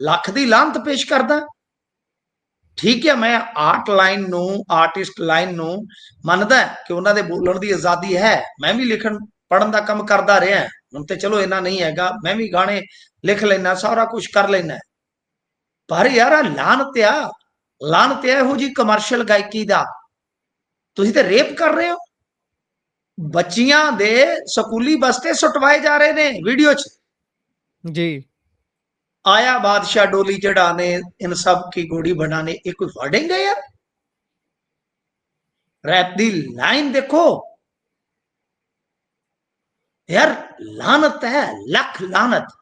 ਲੱਖ ਦੀ ਲਾਹਨਤ ਪੇਸ਼ ਕਰਦਾ। ਠੀਕ ਹੈ, ਮੈਂ ਆਰਟ ਲਾਈਨ ਨੂੰ, ਆਰਟਿਸਟ ਲਾਈਨ ਨੂੰ ਮੰਨਦਾ ਕਿ ਉਹਨਾਂ ਦੇ ਬੋਲਣ ਦੀ ਆਜ਼ਾਦੀ ਹੈ। ਮੈਂ ਵੀ ਲਿਖਣ ਪੜਨ ਦਾ ਕੰਮ ਕਰਦਾ ਰਿਹਾ, ਹੁਣ ਤੇ ਚਲੋ ਇੰਨਾ ਨਹੀਂ ਹੈਗਾ, ਮੈਂ ਵੀ ਗਾਣੇ ਲਿਖ ਲੈਣਾ, ਸਾਰਾ ਕੁਝ ਕਰ ਲੈਣਾ। ਪਰ ਯਾਰ ਲਾਹਨਤ ਆ, ਲਾਹਨਤ ਆ ਇਹੋ ਜੀ ਕਮਰਸ਼ੀਅਲ ਗਾਇਕੀ ਦਾ। ਤੁਸੀਂ ਤੇ ਰੇਪ ਕਰ ਰਹੇ ਹੋ, ਬੱਚੀਆਂ ਦੇ ਸਕੂਲੀ ਬਸਤੇ ਸੁਟਵਾਏ ਜਾ ਰਹੇ ਨੇ ਵੀਡੀਓ 'ਚ।
जी
आया बादशाह डोली चढ़ाने, इन सब की घोड़ी बनाने, ये कोई वर्डिंग है यार? रैप दी लाइन देखो यार, लानत है, लख लानत।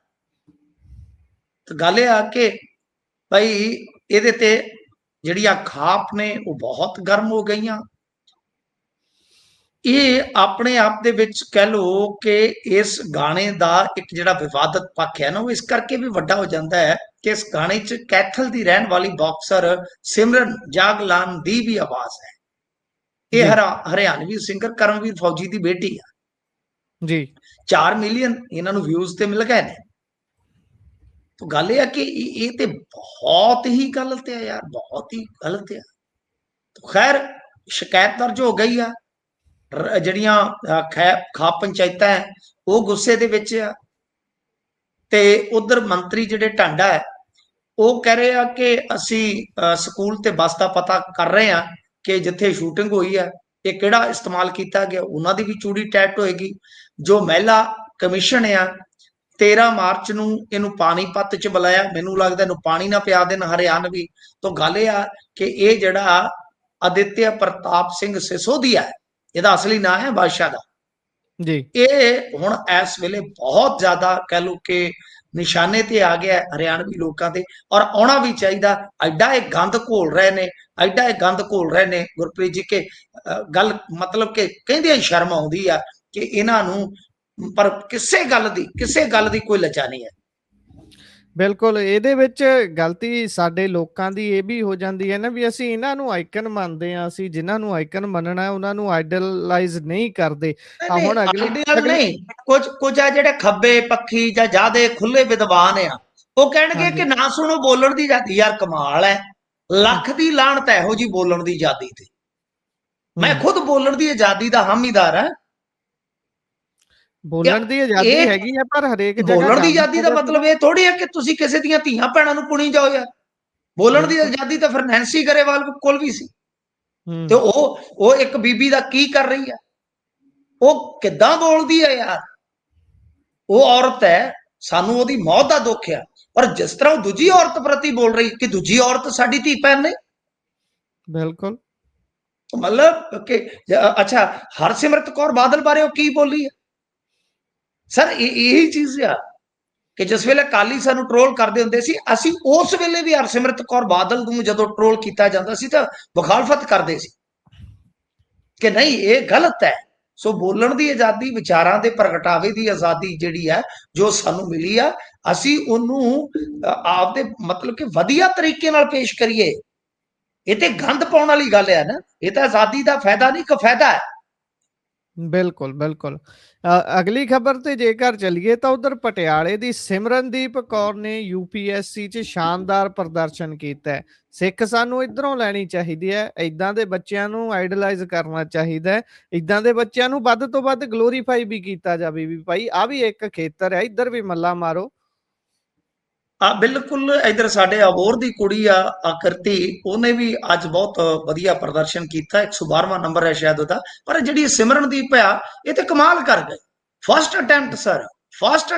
तो गल ये आ के भाई ਇਹਦੇ ਤੇ ਜਿਹੜੀਆਂ ਖਾਪ ਨੇ ਉਹ ਬਹੁਤ ਗਰਮ ਹੋ ਗਈਆਂ। ਇਹ ਆਪਣੇ ਆਪ ਦੇ ਵਿੱਚ ਕਹਿ ਲਓ ਕਿ ਇਸ ਗਾਣੇ ਦਾ ਇੱਕ ਜਿਹੜਾ ਵਿਵਾਦਤ ਪੱਖ ਹੈ ਨਾ, ਉਹ ਇਸ ਕਰਕੇ ਵੀ ਵੱਡਾ ਹੋ ਜਾਂਦਾ ਹੈ ਕਿ ਇਸ ਗਾਣੇ 'ਚ ਕੈਥਲ ਦੀ ਰਹਿਣ ਵਾਲੀ ਬਾਕਸਰ ਸਿਮਰਨ ਜਾਗਲਾਨ ਦੀ ਵੀ ਆਵਾਜ਼ ਹੈ। ਇਹ
जी
ਹਰਿਆਣਵੀ ਸਿੰਗਰ ਕਰਮਵੀਰ ਫੌਜੀ ਦੀ ਬੇਟੀ ਆ।
जी
4 ਮਿਲੀਅਨ ਇਹਨਾਂ ਨੂੰ ਵਿਊਜ਼ ਤੇ ਮਿਲ ਗਏ ਨੇ। तो गल यह कि ये ते बहुत ही गलत है यार, बहुत ही गलत है। तो खैर शिकायत दर्ज हो गई आ, ਜਿਹੜੀਆਂ ਖਾਪ ਪੰਚਾਇਤਾਂ ਹੈ ਉਹ ਗੁੱਸੇ ਦੇ ਵਿੱਚ ਆ। ਤੇ ਉਧਰ ਮੰਤਰੀ ਜਿਹੜੇ ਢਾਂਡਾ ਹੈ ਉਹ ਕਹਿ ਰਹੇ ਆ ਕਿ ਅਸੀਂ ਸਕੂਲ ਤੇ ਬੱਸ ਦਾ ਪਤਾ ਕਰ ਰਹੇ ਆ ਕਿ ਜਿੱਥੇ ਸ਼ੂਟਿੰਗ ਹੋਈ ਹੈ ਇਹ ਕਿਹੜਾ ਇਸਤੇਮਾਲ ਕੀਤਾ ਗਿਆ, ਉਹਨਾਂ ਦੀ ਵੀ ਚੂੜੀ ਟੈਟ ਹੋਏਗੀ। ਜੋ ਮਹਿਲਾ ਕਮਿਸ਼ਨ ਆ 13 ਮਾਰਚ ਨੂੰ ਇਹਨੂੰ ਪਾਣੀਪਤ ਚ ਬੁਲਾਇਆ, ਮੈਨੂੰ ਲੱਗਦਾ ਇਹਨੂੰ ਪਾਣੀ ਨਾ ਪਿਆ ਦੇਣ ਹਰਿਆਣਵੀ। ਤੋਂ ਗੱਲ ਇਹ ਆ ਕਿ ਇਹ ਜਿਹੜਾ ਆਦਿਤਿਆ ਪ੍ਰਤਾਪ ਸਿੰਘ ਸਿਸੋਦੀਆ ਹੈ, ਇਹਦਾ ਅਸਲੀ ਨਾਂ ਹੈ ਬਾਦਸ਼ਾਹ ਦਾ,
जी
ਇਹ ਹੁਣ ਇਸ ਵੇਲੇ ਬਹੁਤ ਜ਼ਿਆਦਾ ਕਹਿ ਲਓ ਕਿ ਨਿਸ਼ਾਨੇ ਤੇ ਆ ਗਿਆ ਹਰਿਆਣਵੀ ਲੋਕਾਂ ਦੇ, ਔਰ ਆਉਣਾ ਵੀ ਚਾਹੀਦਾ। ਐਡਾ ਇਹ ਗੰਦ ਘੋਲ ਰਹੇ ਨੇ, ਐਡਾ ਇਹ ਗੰਦ ਘੋਲ ਰਹੇ ਨੇ ਗੁਰਪ੍ਰੀਤ ਜੀ ਕਿ ਗੱਲ ਮਤਲਬ ਕਿ ਕਹਿੰਦੇ ਸ਼ਰਮ ਆਉਂਦੀ ਆ ਕਿ ਇਹਨਾਂ ਨੂੰ, ਪਰ ਕਿਸੇ ਗੱਲ ਦੀ ਕੋਈ ਲੱਚਾ ਨਹੀਂ ਹੈ।
ਬਿਲਕੁਲ ਇਹਦੇ ਵਿੱਚ ਗਲਤੀ ਸਾਡੇ ਲੋਕਾਂ ਦੀ ਇਹ ਵੀ ਹੋ ਜਾਂਦੀ ਹੈ ਨਾ ਵੀ ਅਸੀਂ ਇਹਨਾਂ ਨੂੰ ਆਈਕਨ ਮੰਨਦੇ ਹਾਂ, ਅਸੀਂ ਜਿਨ੍ਹਾਂ ਨੂੰ ਆਈਕਨ ਮੰਨਣਾ ਉਹਨਾਂ ਨੂੰ ਆਈਡਲਾਈਜ਼ ਨਹੀਂ ਕਰਦੇ। ਆ
ਨਹੀਂ
ਹੁਣ ਅਗਲੀ
ਆਈਡੀਅਲ
ਅਗਲੀ
ਨਹੀਂ, ਕੁਝ ਆ ਜਿਹੜੇ ਖੱਬੇ ਪੱਖੀ ਜਾਂ ਜ਼ਿਆਦੇ ਖੁੱਲੇ ਵਿਦਵਾਨ ਆ, ਉਹ ਕਹਿਣਗੇ ਕਿ
ਹਾਂਜੀ
ਨਾ ਸੁਣੋ ਬੋਲਣ ਦੀ ਆਜ਼ਾਦੀ। ਯਾਰ ਕਮਾਲ ਹੈ, ਲੱਖ ਦੀ ਲਾਹਨਤ ਹੈ ਇਹੋ ਜੀ ਬੋਲਣ ਦੀ ਆਜ਼ਾਦੀ ਤੇ। ਮੈਂ ਖੁਦ ਬੋਲਣ ਦੀ ਆਜ਼ਾਦੀ ਦਾ ਹਾਮੀਦਾਰ ਹਾਂ।
ਬੋਲਣ ਦੀ ਆਜ਼ਾਦੀ
ਇਹ
ਹੈਗੀ ਆ, ਪਰ ਹਰੇਕ ਜਗ੍ਹਾ
ਬੋਲਣ ਦੀ
ਗੰਦ
ਆਜ਼ਾਦੀ ਦਾ
ਪਾਉਂਦੇ
ਮਤਲਬ ਇਹ ਥੋੜੀ ਹੈ ਕਿ ਤੁਸੀਂ ਕਿਸੇ ਦੀਆਂ ਧੀਆਂ ਭੈਣਾਂ ਨੂੰ ਪੁਣੀ ਜਾਓ ਯਾਰ। ਬੋਲਣ ਦੀ
ਬਿਲਕੁਲ
ਆਜ਼ਾਦੀ ਤਾਂ ਫਿਰ ਨੈਂਸੀ ਗਰੇਵਾਲ ਕੋਲ ਵੀ ਸੀ। ਤੇ
ਹੂੰ
ਉਹ ਇੱਕ ਬੀਬੀ ਦਾ ਕੀ ਕਰ ਰਹੀ ਹੈ, ਉਹ ਕਿੱਦਾਂ ਬੋਲਦੀ ਹੈ ਯਾਰ। ਉਹ ਔਰਤ ਹੈ, ਸਾਨੂੰ ਉਹਦੀ ਮੌਤ ਦਾ ਦੁੱਖ ਆ, ਪਰ ਜਿਸ ਤਰ੍ਹਾਂ ਉਹ ਦੂਜੀ ਔਰਤ ਪ੍ਰਤੀ ਬੋਲ ਰਹੀ ਕਿ ਦੂਜੀ ਔਰਤ ਸਾਡੀ ਧੀ ਭੈਣ ਨੇ,
ਬਿਲਕੁਲ
ਮਤਲਬ ਕਿ ਅੱਛਾ ਹਰਸਿਮਰਤ ਕੌਰ ਬਾਦਲ ਬਾਰੇ ਉਹ ਕੀ ਬੋਲੀ ਹੈ ਸਰ। ਇਹੀ ਚੀਜ਼ ਆ ਕਿ ਜਿਸ ਵੇਲੇ ਅਕਾਲੀ ਸਾਨੂੰ ਟਰੋਲ ਕਰਦੇ ਹੁੰਦੇ ਸੀ, ਅਸੀਂ ਉਸ ਵੇਲੇ ਵੀ ਹਰਸਿਮਰਤ ਕੌਰ ਬਾਦਲ ਨੂੰ ਜਦੋਂ ਟਰੋਲ ਕੀਤਾ ਜਾਂਦਾ ਸੀ ਤਾਂ ਮੁਖਾਲਫਤ ਕਰਦੇ ਸੀ ਕਿ ਨਹੀਂ ਇਹ ਗਲਤ ਹੈ। ਸੋ ਬੋਲਣ ਦੀ ਆਜ਼ਾਦੀ, ਵਿਚਾਰਾਂ ਦੇ ਪ੍ਰਗਟਾਵੇ ਦੀ ਆਜ਼ਾਦੀ ਜਿਹੜੀ ਹੈ ਜੋ ਸਾਨੂੰ ਮਿਲੀ ਆ, ਅਸੀਂ ਉਹਨੂੰ ਆਪਦੇ ਮਤਲਬ ਕਿ ਵਧੀਆ ਤਰੀਕੇ ਨਾਲ ਪੇਸ਼ ਕਰੀਏ। ਇਹ ਤੇ ਗੰਦ ਪਾਉਣ ਵਾਲੀ ਗੱਲ ਹੈ ਨਾ, ਇਹ ਤਾਂ ਆਜ਼ਾਦੀ ਦਾ ਫਾਇਦਾ ਨਹੀਂ ਕਫਾਇਦਾ ਹੈ।
ਬਿਲਕੁਲ ਬਿਲਕੁਲ ਅਗਲੀ ਖਬਰ ਤੇ ਜੇਕਰ ਚੱਲੀਏ ਤਾਂ ਉਧਰ ਪਟਿਆਲੇ ਦੀ ਸਿਮਰਨਦੀਪ ਕੌਰ ਨੇ ਯੂਪੀਐਸਸੀ 'ਚ ਸ਼ਾਨਦਾਰ ਪ੍ਰਦਰਸ਼ਨ ਕੀਤਾ ਹੈ। ਸਿੱਖ ਸਾਨੂੰ ਇਧਰੋਂ ਲੈਣੀ ਚਾਹੀਦੀ ਹੈ, ਇਦਾਂ ਦੇ ਬੱਚਿਆਂ ਨੂੰ ਆਈਡਲਾਈਜ਼ ਕਰਨਾ ਚਾਹੀਦਾ ਹੈ, ਇਦਾਂ ਦੇ ਬੱਚਿਆਂ ਨੂੰ ਵੱਧ ਤੋਂ ਵੱਧ ਗਲੋਰੀਫਾਈ ਵੀ ਕੀਤਾ ਜਾਵੇ ਵੀ ਭਾਈ ਆ ਵੀ ਇੱਕ ਖੇਤਰ ਹੈ, ਇੱਧਰ ਵੀ ਮੱਲਾ ਮਾਰੋ।
ਬਿਲਕੁਲ। ਇਧਰ ਸਾਡੇ ਅਬੋਰ ਦੀ ਕੁੜੀ ਆ ਆਕਰਤੀ, ਉਹਨੇ ਵੀ ਅੱਜ ਬਹੁਤ ਵਧੀਆ ਪ੍ਰਦਰਸ਼ਨ ਕੀਤਾ, 112ਵਾਂ ਨੰਬਰ ਹੈ ਸ਼ਾਇਦ ਉਹਦਾ। ਪਰ ਜਿਹੜੀ ਸਿਮਰਨਦੀਪ ਆ ਇਹ ਤੇ ਕਮਾਲ ਕਰ ਗਏ। First attempt sir, first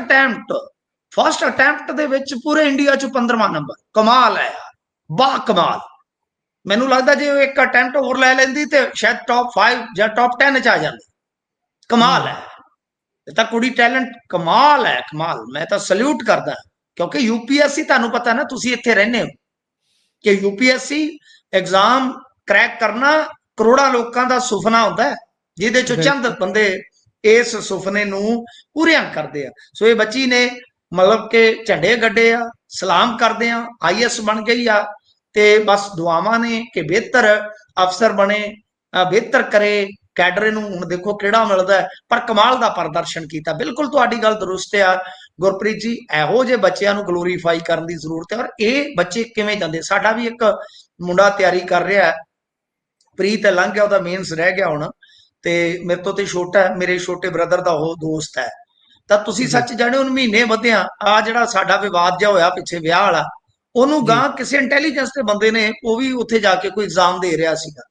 attempt ਦੇ ਵਿੱਚ ਪੂਰੇ ਇੰਡੀਆ ਚ 15ਵਾਂ ਨੰਬਰ। ਕਮਾਲ ਹੈ ਯਾਰ, ਬਾ ਕਮਾਲ। ਮੈਨੂੰ ਲੱਗਦਾ ਜੇ ਉਹ ਇੱਕ ਅਟੈਂਪਟ ਹੋਰ ਲੈ ਲੈਂਦੀ ਤੇ ਸ਼ਾਇਦ ਟੌਪ 5 ਜਾਂ ਟੌਪ 10 ਚ ਆ ਜਾਂਦੀ। ਕਮਾਲ ਹੈ, ਇਹ ਤਾਂ ਕੁੜੀ ਟੈਲੈਂਟ ਕਮਾਲ ਹੈ, ਕਮਾਲ। ਮੈਂ ਤਾਂ ਸਲੂਟ ਕਰਦਾ ਕਿਉਂਕਿ ਯੂਪੀਐਸਸੀ ਤੁਹਾਨੂੰ ਪਤਾ ਨਾ, ਤੁਸੀਂ ਇੱਥੇ ਰਹਿੰਦੇ ਹੋ ਕਿ ਯੂਪੀਐਸਸੀ ਐਗਜ਼ਾਮ ਕਰੈਕ ਕਰਨਾ ਕਰੋੜਾਂ ਲੋਕਾਂ ਦਾ ਸੁਪਨਾ ਹੁੰਦਾ ਹੈ, ਜਿਹਦੇ ਚੋਂ ਚੰਦ
ਬਿਲਕੁਲ
ਬੰਦੇ ਇਸ ਸੁਪਨੇ ਨੂੰ ਪੂਰੀਆਂ ਕਰਦੇ ਆ। ਸੋ ਇਹ ਬੱਚੀ ਨੇ ਮਤਲਬ ਕਿ ਝੰਡੇ ਗੱਡੇ ਆ, ਸਲਾਮ ਕਰਦੇ ਆ, ਆਈਐਸ ਬਣ ਗਈ ਆ। ਤੇ ਬਸ ਦੁਆਵਾਂ ਨੇ ਕਿ ਬਿਹਤਰ ਅਫਸਰ ਬਣੇ, ਬਿਹਤਰ ਕਰੇ ਕੈਡਰ ਨੂੰ। ਹੁਣ ਦੇਖੋ ਕਿਹੜਾ ਮਿਲਦਾ, ਪਰ ਕਮਾਲ ਦਾ ਪ੍ਰਦਰਸ਼ਨ ਕੀਤਾ। ਬਿਲਕੁਲ ਤੁਹਾਡੀ ਗੱਲ ਦਰੁਸਤ ਆ ਗੁਰਪ੍ਰੀਤ ਜੀ, ਇਹੋ ਜਿਹੇ ਬੱਚਿਆਂ ਨੂੰ ਗਲੋਰੀਫਾਈ ਕਰਨ ਦੀ ਜ਼ਰੂਰਤ ਹੈ। ਔਰ ਇਹ ਬੱਚੇ ਕਿਵੇਂ ਜਾਂਦੇ, ਸਾਡਾ ਵੀ ਇੱਕ ਮੁੰਡਾ ਤਿਆਰੀ ਕਰ ਰਿਹਾ ਹੈ, ਪ੍ਰੀ ਤੇ ਲੰਘ ਗਿਆ, ਉਹਦਾ ਮੇਨਸ ਰਹਿ ਗਿਆ ਹੁਣ, ਤੇ ਮੇਰੇ ਤੋਂ ਤੇ ਛੋਟਾ ਹੈ, ਮੇਰੇ ਛੋਟੇ ਬ੍ਰਦਰ ਦਾ ਉਹ ਦੋਸਤ ਹੈ। ਤਾਂ ਤੁਸੀਂ
ਜੀ
ਸੱਚ ਜਾਣਿਓ, ਹੁਣ ਮਹੀਨੇ ਵਧਿਆ ਆ ਜਿਹੜਾ ਸਾਡਾ ਵਿਵਾਦ ਜਿਹਾ ਹੋਇਆ ਪਿੱਛੇ ਵਿਆਹ ਵਾਲਾ, ਉਹਨੂੰ
ਜੀ
ਗਾਂ ਕਿਸੇ ਇੰਟੈਲੀਜੈਂਸ ਦੇ ਬੰਦੇ ਨੇ, ਉਹ ਵੀ ਉੱਥੇ ਜਾ ਕੇ ਕੋਈ ਐਗਜ਼ਾਮ ਦੇ ਰਿਹਾ ਸੀਗਾ,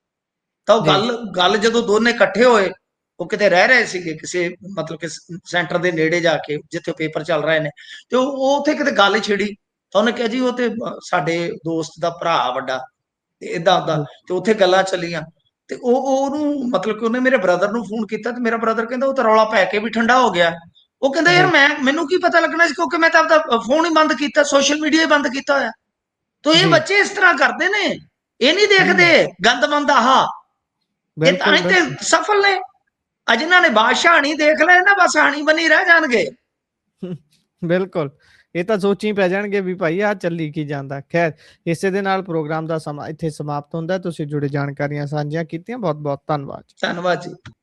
ਤਾਂ ਉਹ
ਜੀ
ਗੱਲ ਜਦੋਂ ਦੋਨੇ ਇਕੱਠੇ ਹੋਏ, ਉਹ ਕਿਤੇ ਰਹਿ ਰਹੇ ਸੀਗੇ ਕਿਸੇ ਮਤਲਬ ਕਿ ਸੈਂਟਰ ਦੇ ਨੇੜੇ ਜਾ ਕੇ ਜਿੱਥੇ ਪੇਪਰ ਚੱਲ ਰਹੇ ਨੇ, ਤੇ ਉਹ ਉੱਥੇ ਕਿਤੇ ਗੱਲ ਛਿੜੀ, ਤਾਂ ਉਹਨੇ ਕਿਹਾ ਜੀ ਉਹ ਤੇ ਸਾਡੇ ਦੋਸਤ ਦਾ ਭਰਾ ਵੱਡਾ, ਤੇ ਇਦਾਂ ਉਦਾਂ,
ਜੀ
ਤੇ ਉੱਥੇ ਗੱਲਾਂ ਚੱਲੀਆਂ, ਤੇ ਉਹਨੂੰ ਮਤਲਬ ਕਿ ਉਹਨੇ ਮੇਰੇ ਬ੍ਰਦਰ ਨੂੰ ਫੋਨ ਕੀਤਾ, ਤੇ ਮੇਰਾ ਬ੍ਰਦਰ ਕਹਿੰਦਾ ਉਹ ਤਾਂ ਰੌਲਾ ਪੈ ਕੇ ਵੀ ਠੰਡਾ ਹੋ ਗਿਆ। ਉਹ ਕਹਿੰਦਾ ਯਾਰ
ਜੀ
ਮੈਨੂੰ ਕੀ ਪਤਾ ਲੱਗਣਾ ਸੀ, ਕਿਉਂਕਿ ਮੈਂ ਤਾਂ ਆਪਦਾ ਫੋਨ ਹੀ ਬੰਦ ਕੀਤਾ, ਸੋਸ਼ਲ ਮੀਡੀਆ ਹੀ ਬੰਦ ਕੀਤਾ ਹੋਇਆ। ਤਾਂ ਇਹ
ਜੀ
ਬੱਚੇ ਇਸ ਤਰ੍ਹਾਂ ਕਰਦੇ ਨੇ, ਇਹ ਨਹੀਂ ਦੇਖਦੇ ਗੰਦਮੰਦ ਆਹ, ਇਹ ਤਾਂ
ਬਿਲਕੁਲ
ਹੀ ਤੇ
ਬਿਲਕੁਲ
ਸਫਲ ਨੇ। ਆ ਜਿਨ੍ਹਾਂ ਨੇ ਬਾਦਸ਼ਾਹ ਨਹੀਂ ਦੇਖ ਲਏ ਨਾ, ਬਸ ਹਾਣੀ ਬਣੀ ਰਹਿ ਜਾਣਗੇ।
ਬਿਲਕੁਲ, ਇਹ ਤਾਂ ਸੋਚੀ ਪੈ ਜਾਣਗੇ ਵੀ ਭਾਈ ਆਹ ਚੱਲੀ ਕੀ ਜਾਂਦਾ। ਖੈਰ, ਇਸੇ ਦੇ ਨਾਲ ਪ੍ਰੋਗਰਾਮ ਦਾ ਸਮਾਂ ਇੱਥੇ ਸਮਾਪਤ ਹੁੰਦਾ। ਤੁਸੀਂ ਜੁੜੇ ਜਾਣਕਾਰੀਆਂ ਸਾਂਝੀਆਂ ਕੀਤੀਆਂ, ਬਹੁਤ ਬਹੁਤ ਧੰਨਵਾਦ।
ਧੰਨਵਾਦ ਜੀ।